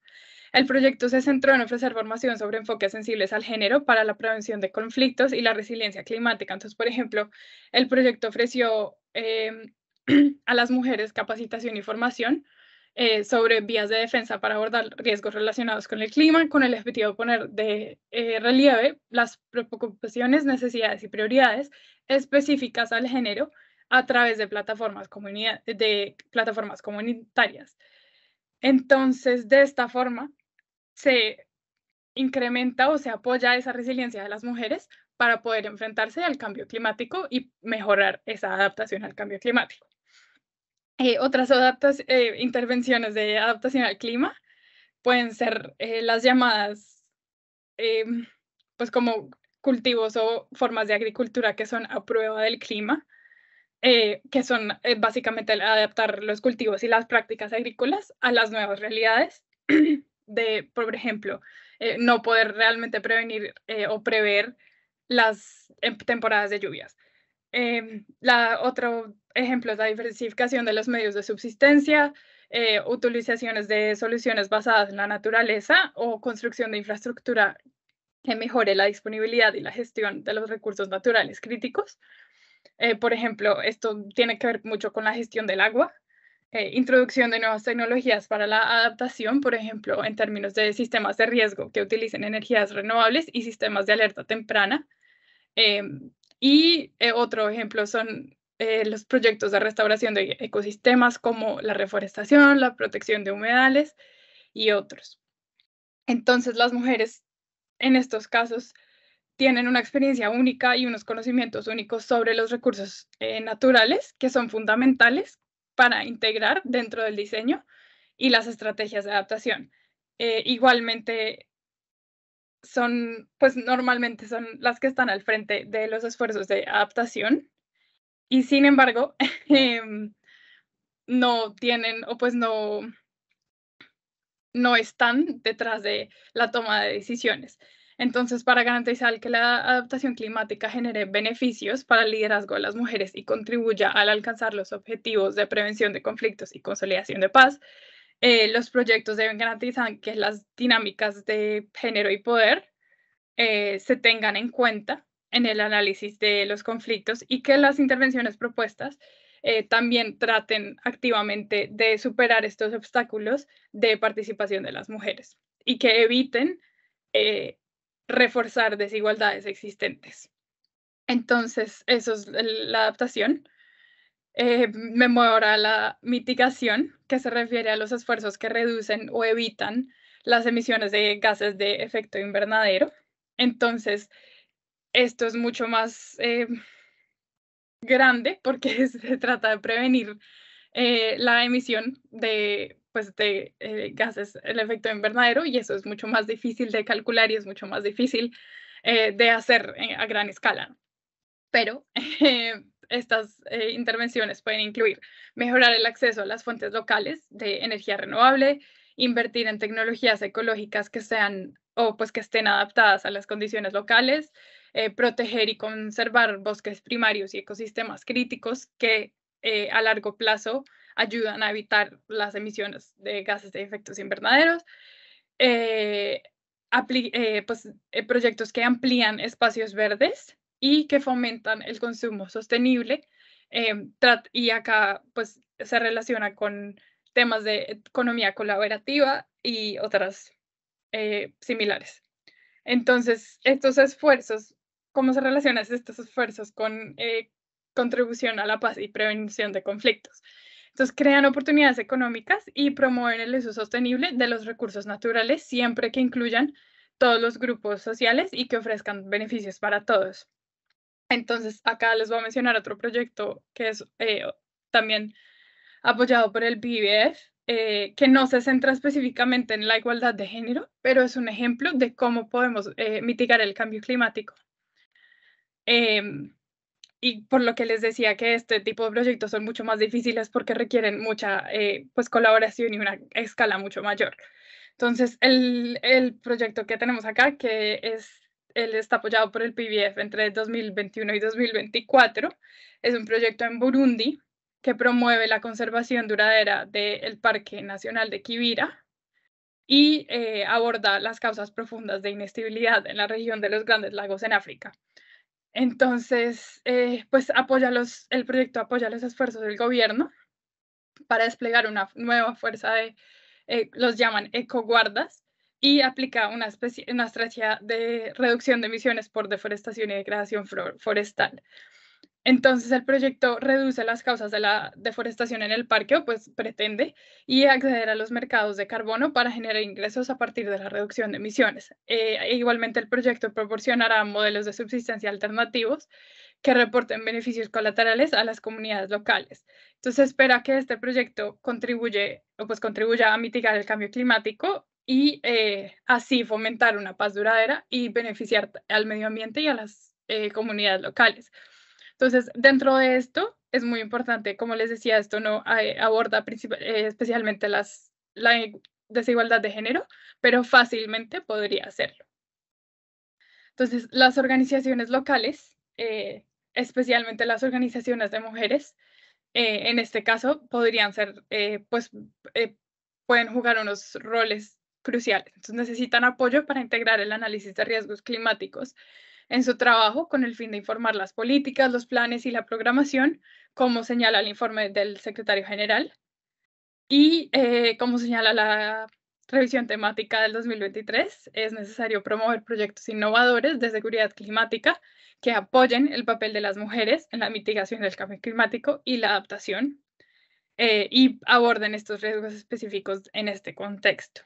El proyecto se centró en ofrecer formación sobre enfoques sensibles al género para la prevención de conflictos y la resiliencia climática. Entonces, por ejemplo, el proyecto ofreció a las mujeres capacitación y formación sobre vías de defensa para abordar riesgos relacionados con el clima, con el objetivo de poner de relieve las preocupaciones, necesidades y prioridades específicas al género a través de plataformas comunitarias. Entonces, de esta forma, se incrementa o se apoya esa resiliencia de las mujeres para poder enfrentarse al cambio climático y mejorar esa adaptación al cambio climático. Otras intervenciones de adaptación al clima pueden ser las llamadas, pues como cultivos o formas de agricultura que son a prueba del clima, que son básicamente adaptar los cultivos y las prácticas agrícolas a las nuevas realidades de, por ejemplo, no poder realmente prevenir o prever las temporadas de lluvias. Otro ejemplo es la diversificación de los medios de subsistencia, utilizaciones de soluciones basadas en la naturaleza o construcción de infraestructura que mejore la disponibilidad y la gestión de los recursos naturales críticos. Por ejemplo, esto tiene que ver mucho con la gestión del agua, introducción de nuevas tecnologías para la adaptación, por ejemplo, en términos de sistemas de riesgo que utilicen energías renovables y sistemas de alerta temprana. Otro ejemplo son los proyectos de restauración de ecosistemas como la reforestación, la protección de humedales y otros. Entonces, las mujeres en estos casos tienen una experiencia única y unos conocimientos únicos sobre los recursos naturales que son fundamentales para integrar dentro del diseño y las estrategias de adaptación. Igualmente, pues normalmente son las que están al frente de los esfuerzos de adaptación y sin embargo, no tienen o pues no están detrás de la toma de decisiones. Entonces, para garantizar que la adaptación climática genere beneficios para el liderazgo de las mujeres y contribuya al alcanzar los objetivos de prevención de conflictos y consolidación de paz, los proyectos deben garantizar que las dinámicas de género y poder se tengan en cuenta en el análisis de los conflictos y que las intervenciones propuestas también traten activamente de superar estos obstáculos de participación de las mujeres y que eviten reforzar desigualdades existentes. Entonces, eso es la adaptación. Me muevo ahora a la mitigación, que se refiere a los esfuerzos que reducen o evitan las emisiones de gases de efecto invernadero. Entonces, esto es mucho más grande porque se trata de prevenir la emisión de, pues, de gases, el efecto invernadero, y eso es mucho más difícil de calcular y es mucho más difícil de hacer a gran escala. Pero estas intervenciones pueden incluir mejorar el acceso a las fuentes locales de energía renovable, invertir en tecnologías ecológicas que sean o pues que estén adaptadas a las condiciones locales, proteger y conservar bosques primarios y ecosistemas críticos que a largo plazo ayudan a evitar las emisiones de gases de efectos invernaderos, eh, proyectos que amplían espacios verdes y que fomentan el consumo sostenible. Y acá pues se relaciona con temas de economía colaborativa y otras similares. Entonces, estos esfuerzos, ¿cómo se relacionan estos esfuerzos con contribución a la paz y prevención de conflictos? Entonces, crean oportunidades económicas y promueven el uso sostenible de los recursos naturales, siempre que incluyan todos los grupos sociales y que ofrezcan beneficios para todos. Entonces, acá les voy a mencionar otro proyecto que es también apoyado por el PIBF, que no se centra específicamente en la igualdad de género, pero es un ejemplo de cómo podemos mitigar el cambio climático. Y por lo que les decía que este tipo de proyectos son mucho más difíciles porque requieren mucha pues colaboración y una escala mucho mayor. Entonces, el proyecto que tenemos acá, él está apoyado por el PIBF entre 2021 y 2024, es un proyecto en Burundi que promueve la conservación duradera del Parque Nacional de Kibira y aborda las causas profundas de inestabilidad en la región de los Grandes Lagos en África. Entonces, pues el proyecto apoya los esfuerzos del gobierno para desplegar una nueva fuerza de, los llaman ecoguardas, y aplica una estrategia de reducción de emisiones por deforestación y degradación forestal. Entonces, el proyecto reduce las causas de la deforestación en el parque, o pues pretende, y acceder a los mercados de carbono para generar ingresos a partir de la reducción de emisiones. Igualmente, el proyecto proporcionará modelos de subsistencia alternativos que reporten beneficios colaterales a las comunidades locales. Entonces, espera que este proyecto contribuya a mitigar el cambio climático y así fomentar una paz duradera y beneficiar al medio ambiente y a las comunidades locales. Entonces, dentro de esto es muy importante, como les decía, esto no aborda especialmente la desigualdad de género, pero fácilmente podría hacerlo. Entonces, las organizaciones locales, especialmente las organizaciones de mujeres, en este caso podrían ser, pueden jugar unos roles cruciales. Entonces, necesitan apoyo para integrar el análisis de riesgos climáticos en su trabajo con el fin de informar las políticas, los planes y la programación, como señala el informe del secretario general y como señala la revisión temática del 2023, es necesario promover proyectos innovadores de seguridad climática que apoyen el papel de las mujeres en la mitigación del cambio climático y la adaptación, y aborden estos riesgos específicos en este contexto.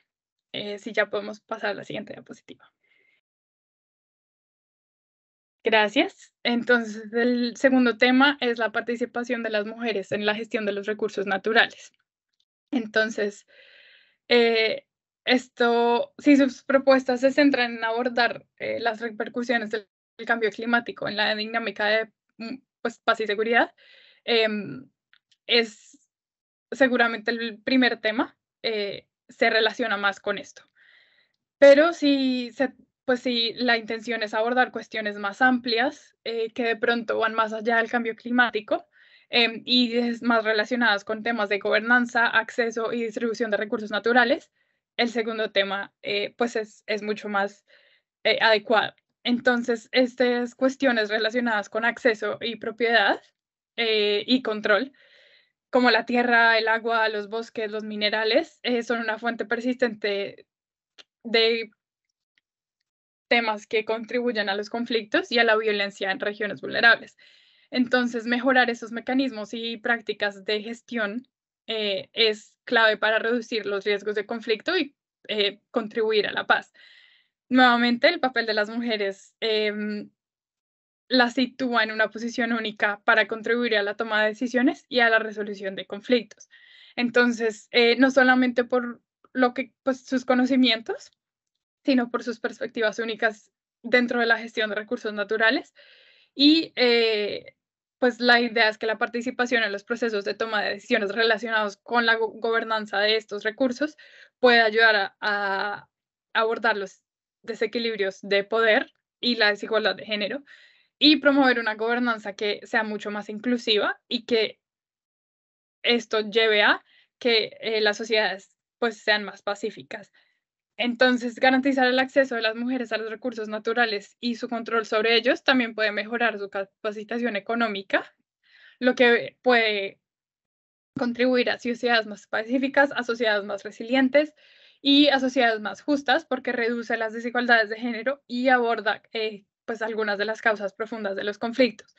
Si ya podemos pasar a la siguiente diapositiva. Gracias. Entonces, el segundo tema es la participación de las mujeres en la gestión de los recursos naturales. Entonces, si sus propuestas se centran en abordar las repercusiones del cambio climático en la dinámica de pues, paz y seguridad, es seguramente el primer tema, se relaciona más con esto. Pero si la intención es abordar cuestiones más amplias, que de pronto van más allá del cambio climático, y es más relacionadas con temas de gobernanza, acceso y distribución de recursos naturales, el segundo tema, pues es mucho más adecuado. Entonces, estas cuestiones relacionadas con acceso y propiedad y control, como la tierra, el agua, los bosques, los minerales, son una fuente persistente de temas que contribuyen a los conflictos y a la violencia en regiones vulnerables. Entonces, mejorar esos mecanismos y prácticas de gestión es clave para reducir los riesgos de conflicto y contribuir a la paz. Nuevamente, el papel de las mujeres las sitúa en una posición única para contribuir a la toma de decisiones y a la resolución de conflictos. Entonces, no solamente por lo que, pues, sus conocimientos, sino por sus perspectivas únicas dentro de la gestión de recursos naturales. Y pues la idea es que la participación en los procesos de toma de decisiones relacionados con la gobernanza de estos recursos puede ayudar a abordar los desequilibrios de poder y la desigualdad de género y promover una gobernanza que sea mucho más inclusiva y que esto lleve a que las sociedades pues sean más pacíficas. Entonces, garantizar el acceso de las mujeres a los recursos naturales y su control sobre ellos también puede mejorar su capacitación económica, lo que puede contribuir a sociedades más pacíficas, a sociedades más resilientes y a sociedades más justas, porque reduce las desigualdades de género y aborda pues algunas de las causas profundas de los conflictos.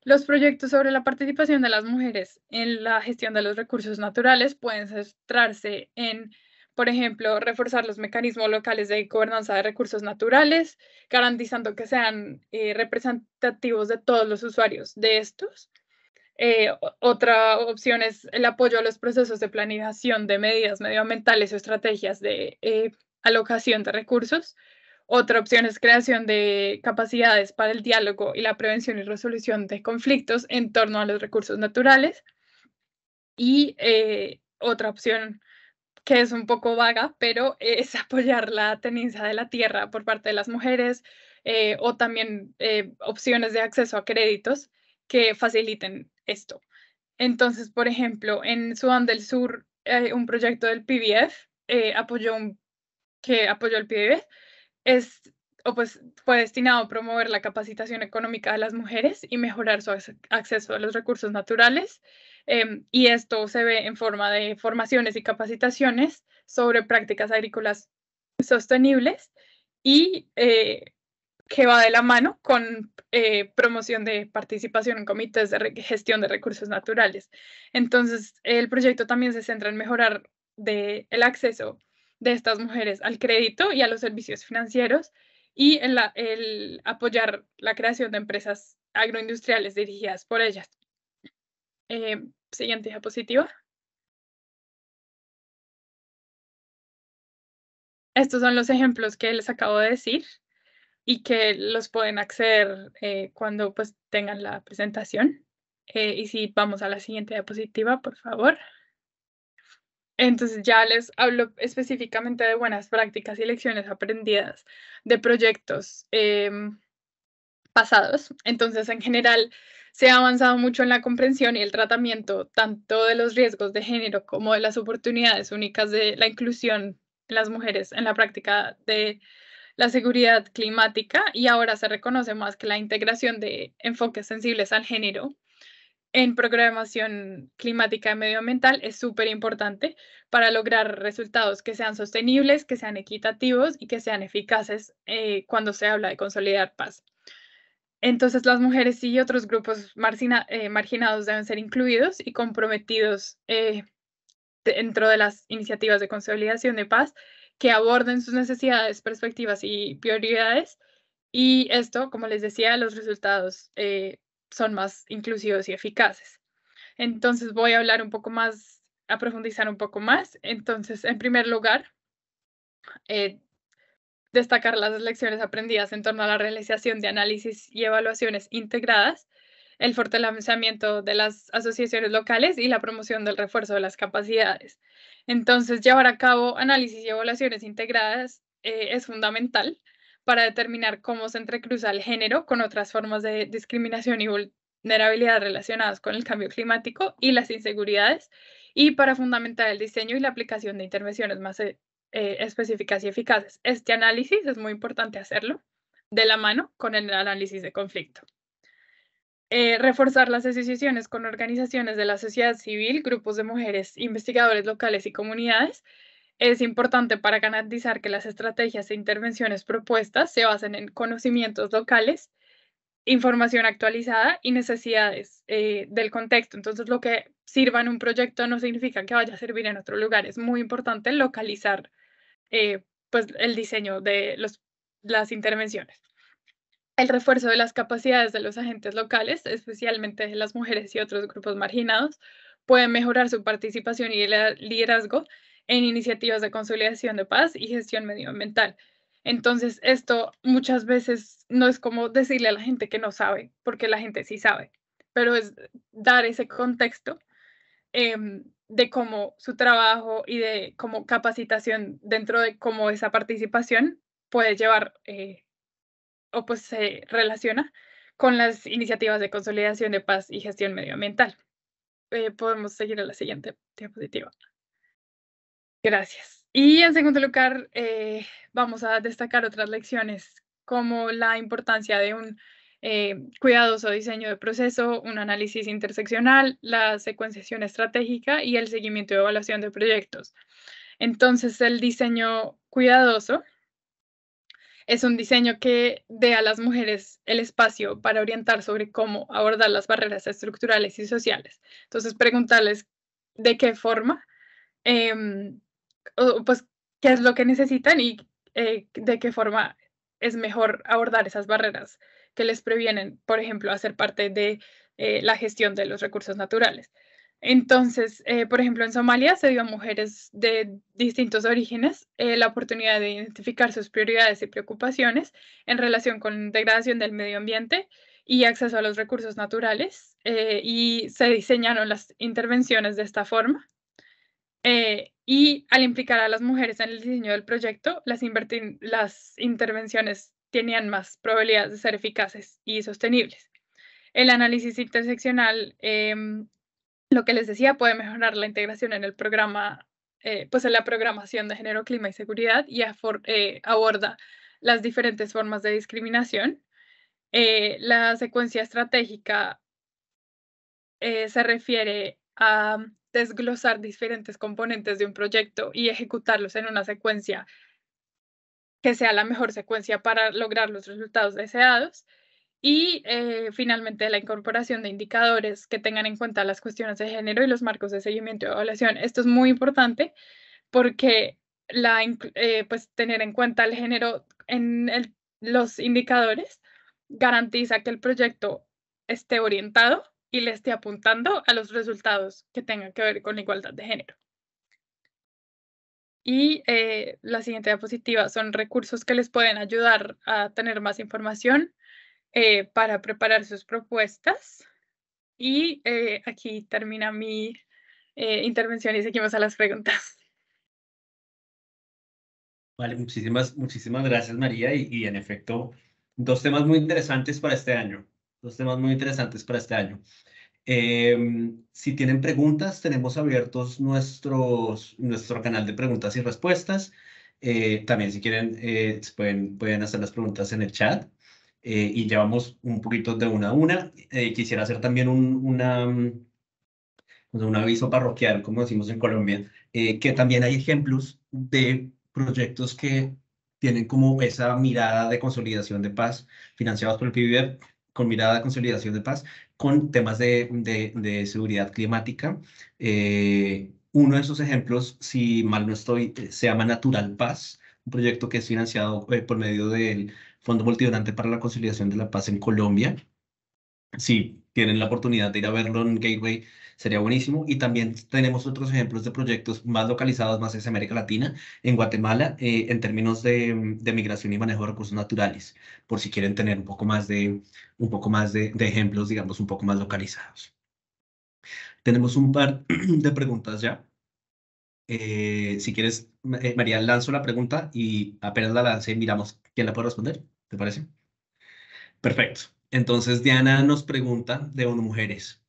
Los proyectos sobre la participación de las mujeres en la gestión de los recursos naturales pueden centrarse en, por ejemplo, reforzar los mecanismos locales de gobernanza de recursos naturales, garantizando que sean representativos de todos los usuarios de estos. Otra opción es el apoyo a los procesos de planificación de medidas medioambientales o estrategias de alocación de recursos. Otra opción es creación de capacidades para el diálogo y la prevención y resolución de conflictos en torno a los recursos naturales. Y otra opción que es un poco vaga, pero es apoyar la tenencia de la tierra por parte de las mujeres o también opciones de acceso a créditos que faciliten esto. Entonces, por ejemplo, en Sudán del Sur, un proyecto del PBF que apoyó el PBF es, o pues fue destinado a promover la capacitación económica de las mujeres y mejorar su acceso a los recursos naturales. Y esto se ve en forma de formaciones y capacitaciones sobre prácticas agrícolas sostenibles y que va de la mano con promoción de participación en comités de gestión de recursos naturales. Entonces, el proyecto también se centra en mejorar el acceso de estas mujeres al crédito y a los servicios financieros y en el apoyar la creación de empresas agroindustriales dirigidas por ellas. Siguiente diapositiva. Estos son los ejemplos que les acabo de decir y que los pueden acceder cuando pues tengan la presentación. Y si vamos a la siguiente diapositiva, por favor. Entonces ya les hablo específicamente de buenas prácticas y lecciones aprendidas de proyectos pasados. Entonces, en general, se ha avanzado mucho en la comprensión y el tratamiento tanto de los riesgos de género como de las oportunidades únicas de la inclusión en las mujeres en la práctica de la seguridad climática y ahora se reconoce más que la integración de enfoques sensibles al género en programación climática y medioambiental es súper importante para lograr resultados que sean sostenibles, que sean equitativos y que sean eficaces cuando se habla de consolidar paz. Entonces, las mujeres y otros grupos marginados deben ser incluidos y comprometidos dentro de las iniciativas de consolidación de paz que aborden sus necesidades, perspectivas y prioridades. Y esto, como les decía, los resultados son más inclusivos y eficaces. Entonces, voy a hablar un poco más, a profundizar un poco más. Entonces, en primer lugar, eh, destacar las lecciones aprendidas en torno a la realización de análisis y evaluaciones integradas, el fortalecimiento de las asociaciones locales y la promoción del refuerzo de las capacidades. Entonces, llevar a cabo análisis y evaluaciones integradas es fundamental para determinar cómo se entrecruza el género con otras formas de discriminación y vulnerabilidad relacionadas con el cambio climático y las inseguridades, y para fundamentar el diseño y la aplicación de intervenciones más específicas y eficaces. Este análisis es muy importante hacerlo de la mano con el análisis de conflicto. Reforzar las asociaciones con organizaciones de la sociedad civil, grupos de mujeres, investigadores locales y comunidades. Es importante para garantizar que las estrategias e intervenciones propuestas se basen en conocimientos locales, información actualizada y necesidades del contexto. Entonces, lo que sirva en un proyecto no significa que vaya a servir en otro lugar. Es muy importante localizar pues, el diseño de las intervenciones. El refuerzo de las capacidades de los agentes locales, especialmente de las mujeres y otros grupos marginados, puede mejorar su participación y liderazgo en iniciativas de consolidación de paz y gestión medioambiental. Entonces, esto muchas veces no es como decirle a la gente que no sabe, porque la gente sí sabe, pero es dar ese contexto de cómo su trabajo y de cómo capacitación dentro de cómo esa participación puede llevar o pues se relaciona con las iniciativas de consolidación de paz y gestión medioambiental. Podemos seguir a la siguiente diapositiva. Gracias. Y en segundo lugar, vamos a destacar otras lecciones como la importancia de un cuidadoso diseño de proceso, un análisis interseccional, la secuenciación estratégica y el seguimiento y evaluación de proyectos. Entonces, el diseño cuidadoso es un diseño que dé a las mujeres el espacio para orientar sobre cómo abordar las barreras estructurales y sociales. Entonces, preguntarles de qué forma, pues, qué es lo que necesitan y de qué forma es mejor abordar esas barreras que les previenen, por ejemplo, a ser parte de la gestión de los recursos naturales. Entonces, por ejemplo, en Somalia se dio a mujeres de distintos orígenes la oportunidad de identificar sus prioridades y preocupaciones en relación con degradación del medio ambiente y acceso a los recursos naturales, y se diseñaron las intervenciones de esta forma. Y al implicar a las mujeres en el diseño del proyecto, las intervenciones tenían más probabilidades de ser eficaces y sostenibles. El análisis interseccional, lo que les decía, puede mejorar la integración en el programa, pues en la programación de género, clima y seguridad y aborda las diferentes formas de discriminación. La secuencia estratégica se refiere a desglosar diferentes componentes de un proyecto y ejecutarlos en una secuencia que sea la mejor secuencia para lograr los resultados deseados. Y finalmente, la incorporación de indicadores que tengan en cuenta las cuestiones de género y los marcos de seguimiento y evaluación. Esto es muy importante porque pues, tener en cuenta el género en los indicadores garantiza que el proyecto esté orientado y le esté apuntando a los resultados que tengan que ver con la igualdad de género. Y la siguiente diapositiva son recursos que les pueden ayudar a tener más información para preparar sus propuestas. Y aquí termina mi intervención y seguimos a las preguntas. Vale, muchísimas gracias, María. Y en efecto, dos temas muy interesantes para este año. Dos temas muy interesantes para este año. Si tienen preguntas, tenemos abiertos nuestro canal de preguntas y respuestas. También si quieren, pueden hacer las preguntas en el chat. Y llevamos un poquito de una a una. Quisiera hacer también un aviso parroquial, como decimos en Colombia, que también hay ejemplos de proyectos que tienen como esa mirada de consolidación de paz, financiados por el PIB, con mirada de consolidación de paz, con temas de seguridad climática. Uno de esos ejemplos, si mal no estoy, se llama Natural Paz, un proyecto que es financiado por medio del Fondo Multidonante para la Consolidación de la Paz en Colombia. Si tienen la oportunidad de ir a verlo en Gateway, sería buenísimo. Y también tenemos otros ejemplos de proyectos más localizados, más hacia América Latina, en Guatemala, en términos de migración y manejo de recursos naturales, por si quieren tener un poco más de ejemplos, digamos, un poco más localizados. Tenemos un par de preguntas ya. Si quieres, María, lanzo la pregunta y apenas la lance, miramos quién la puede responder. ¿Te parece? Perfecto. Entonces, Diana nos pregunta de ONU Mujeres.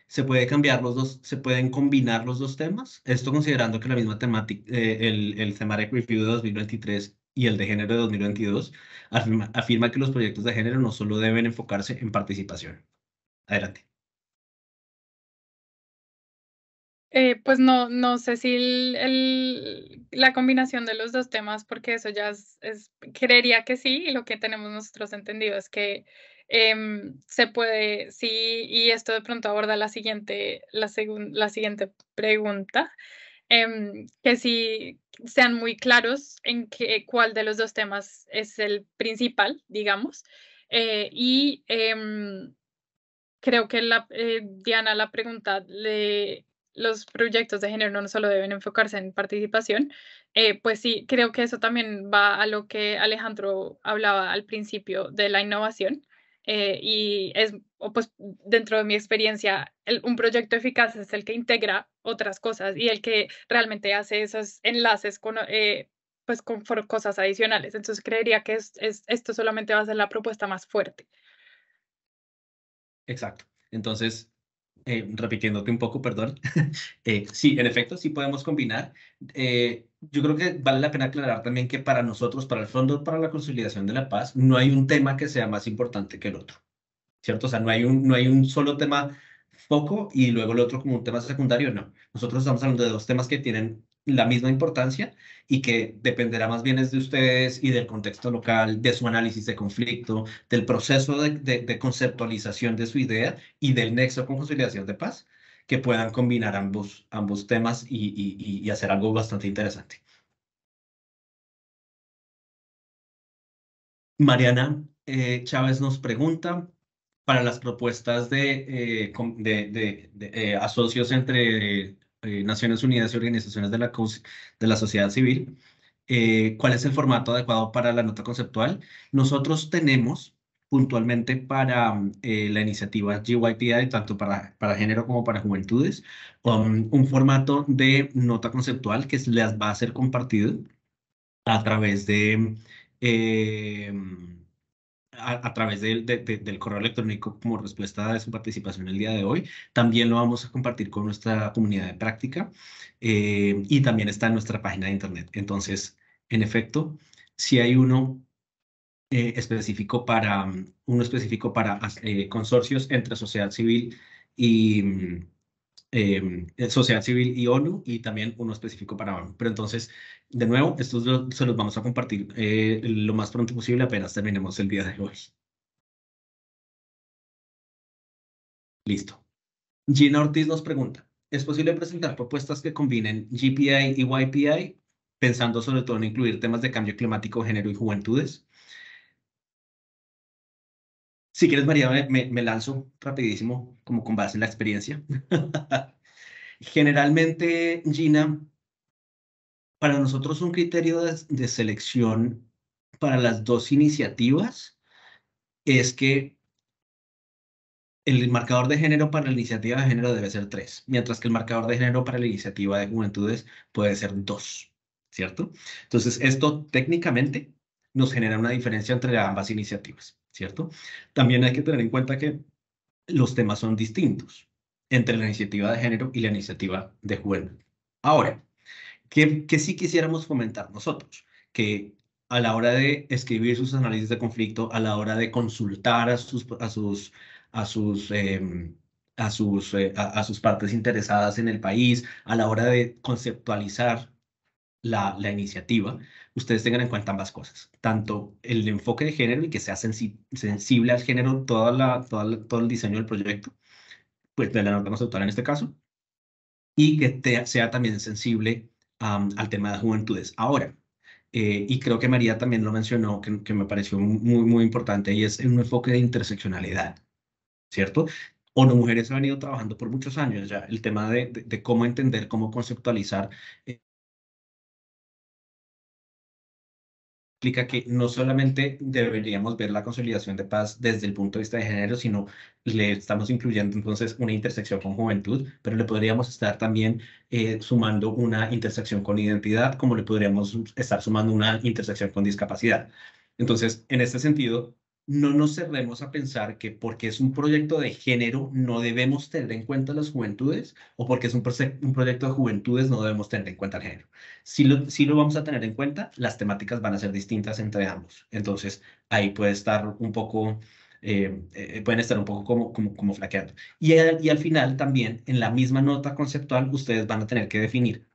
¿Se puede cambiar los dos, se pueden combinar los dos temas? Esto considerando que la misma temática, el Thematic Review de 2023 y el de género de 2022 afirma que los proyectos de género no solo deben enfocarse en participación. Adelante. Pues no sé si la combinación de los dos temas, porque eso ya creería que sí, y lo que tenemos nosotros entendido es que se puede, sí, y esto de pronto aborda la siguiente pregunta, que si sean muy claros en cuál de los dos temas es el principal, digamos, y creo que Diana, la pregunta los proyectos de género no solo deben enfocarse en participación, pues sí, creo que eso también va a lo que Alejandro hablaba al principio de la innovación. Y o pues dentro de mi experiencia, un proyecto eficaz es el que integra otras cosas y el que realmente hace esos enlaces con, pues con cosas adicionales. Entonces creería que esto solamente va a ser la propuesta más fuerte. Exacto. Entonces, repitiéndote un poco, perdón. Sí, en efecto, sí podemos combinar. Yo creo que vale la pena aclarar también que para nosotros, para el Fondo para la Consolidación de la Paz, no hay un tema que sea más importante que el otro. ¿Cierto? O sea, no hay un solo tema foco y luego el otro como un tema secundario, no. Nosotros estamos hablando de dos temas que tienen la misma importancia y que dependerá más bien es de ustedes y del contexto local, de su análisis de conflicto, del proceso de conceptualización de su idea y del nexo con conciliación de paz, que puedan combinar ambos temas y hacer algo bastante interesante. Mariana Chávez nos pregunta para las propuestas de asocios entre Naciones Unidas y organizaciones de la sociedad civil, ¿cuál es el formato adecuado para la nota conceptual? Nosotros tenemos puntualmente para la iniciativa GYPI, tanto para género como para juventudes, un formato de nota conceptual que les va a ser compartido a través eh, a través del correo electrónico como respuesta de su participación el día de hoy. También lo vamos a compartir con nuestra comunidad de práctica y también está en nuestra página de internet. Entonces, en efecto, si hay uno específico para consorcios entre sociedad civil y sociedad civil y ONU y también uno específico para ONU. Pero entonces, de nuevo, se los vamos a compartir lo más pronto posible apenas terminemos el día de hoy. Listo. Gina Ortiz nos pregunta, ¿es posible presentar propuestas que combinen GPI y YPI, pensando sobre todo en incluir temas de cambio climático, género y juventudes? Si quieres, María, me lanzo rapidísimo, como con base en la experiencia. Generalmente, Gina, para nosotros un criterio de selección para las dos iniciativas es que el marcador de género para la iniciativa de género debe ser 3, mientras que el marcador de género para la iniciativa de juventudes puede ser 2, ¿cierto? Entonces, esto técnicamente nos genera una diferencia entre ambas iniciativas, ¿cierto? También hay que tener en cuenta que los temas son distintos entre la iniciativa de género y la iniciativa de juventud. Ahora, ¿qué sí quisiéramos fomentar nosotros? Que a la hora de escribir sus análisis de conflicto, a la hora de consultar a sus, a sus partes interesadas en el país, a la hora de conceptualizar la iniciativa, ustedes tengan en cuenta ambas cosas, tanto el enfoque de género y que sea sensible al género todo el diseño del proyecto, pues de la norma conceptual en este caso, y que sea también sensible al tema de juventudes. Ahora, y creo que María también lo mencionó, que me pareció muy importante, y es un enfoque de interseccionalidad, ¿cierto? ONU Mujeres ha venido trabajando por muchos años ya el tema de cómo entender, cómo conceptualizar explica que no solamente deberíamos ver la consolidación de paz desde el punto de vista de género, sino le estamos incluyendo entonces una intersección con juventud, pero le podríamos estar también sumando una intersección con identidad, como le podríamos estar sumando una intersección con discapacidad. Entonces, en este sentido, no nos cerremos a pensar que porque es un proyecto de género no debemos tener en cuenta las juventudes o porque es un proyecto de juventudes no debemos tener en cuenta el género. Si lo vamos a tener en cuenta, las temáticas van a ser distintas entre ambos. Entonces, ahí puede estar un poco pueden estar un poco como flaqueando. Y al final también, en la misma nota conceptual, ustedes van a tener que definir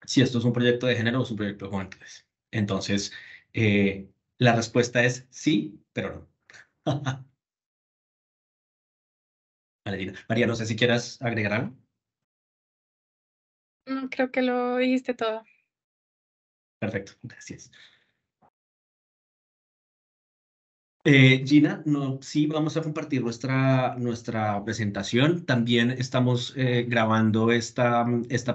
si esto es un proyecto de género o es un proyecto de juventudes. Entonces, la respuesta es sí, pero no. Vale, Gina. María, no sé si quieras agregar algo. Creo que lo dijiste todo. Perfecto, gracias. Gina, no, sí, vamos a compartir nuestra presentación. También estamos grabando esta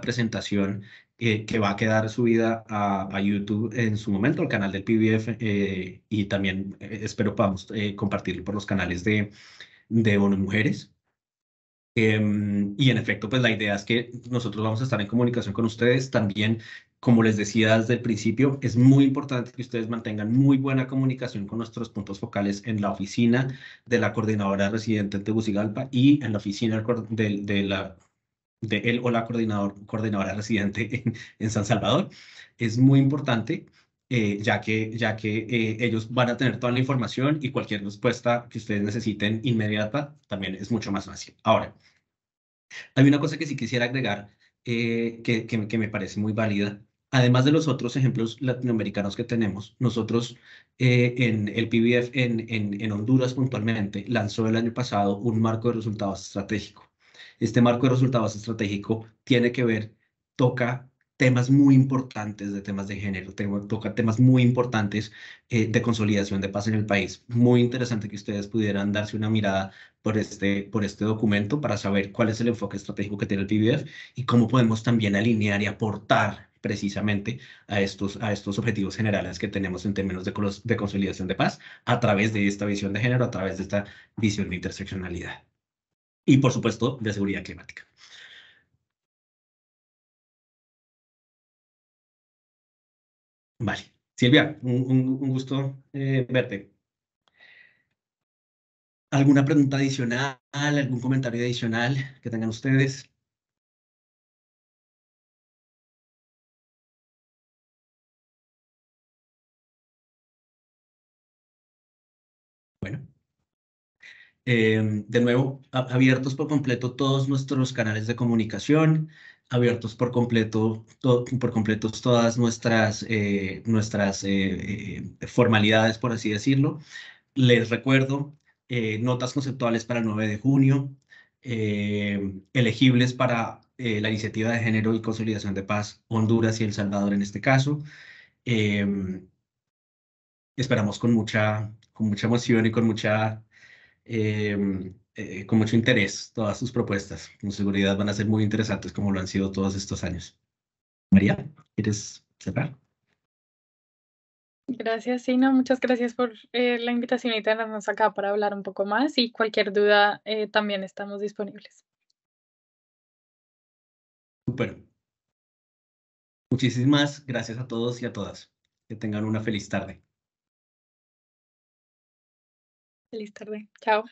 presentación que va a quedar subida a YouTube en su momento, al canal del PBF, y también espero podamos compartirlo por los canales de ONU Mujeres. Y en efecto, pues la idea es que nosotros vamos a estar en comunicación con ustedes. También, como les decía desde el principio, es muy importante que ustedes mantengan muy buena comunicación con nuestros puntos focales en la oficina de la coordinadora residente en Tegucigalpa y en la oficina de él o la coordinadora residente en San Salvador. Es muy importante. Ya que ellos van a tener toda la información y cualquier respuesta que ustedes necesiten inmediata también es mucho más fácil. Ahora, hay una cosa que sí quisiera agregar que me parece muy válida. Además de los otros ejemplos latinoamericanos que tenemos, nosotros en el PBF en Honduras puntualmente lanzó el año pasado un marco de resultados estratégico. Este marco de resultados estratégico tiene que ver, toca temas muy importantes de temas de género, toca temas muy importantes de consolidación de paz en el país. Muy interesante que ustedes pudieran darse una mirada por este documento para saber cuál es el enfoque estratégico que tiene el PBF y cómo podemos también alinear y aportar precisamente a estos objetivos generales que tenemos en términos de consolidación de paz a través de esta visión de género, a través de esta visión de interseccionalidad y, por supuesto, de seguridad climática. Vale. Silvia, un gusto verte. ¿Alguna pregunta adicional, algún comentario adicional que tengan ustedes? Bueno. De nuevo, abiertos por completo todos nuestros canales de comunicación, abiertos por completo todas nuestras formalidades, por así decirlo. Les recuerdo, notas conceptuales para el 9 de junio, elegibles para la iniciativa de género y consolidación de paz, Honduras y El Salvador en este caso. Em, Esperamos con mucha emoción y con mucho interés todas sus propuestas. Con seguridad van a ser muy interesantes como lo han sido todos estos años. María, ¿quieres cerrar? Gracias, sí, no, muchas gracias por la invitación y tenernos acá para hablar un poco más y cualquier duda también estamos disponibles. Súper. Muchísimas gracias a todos y a todas. Que tengan una feliz tarde. Feliz tarde. Chao.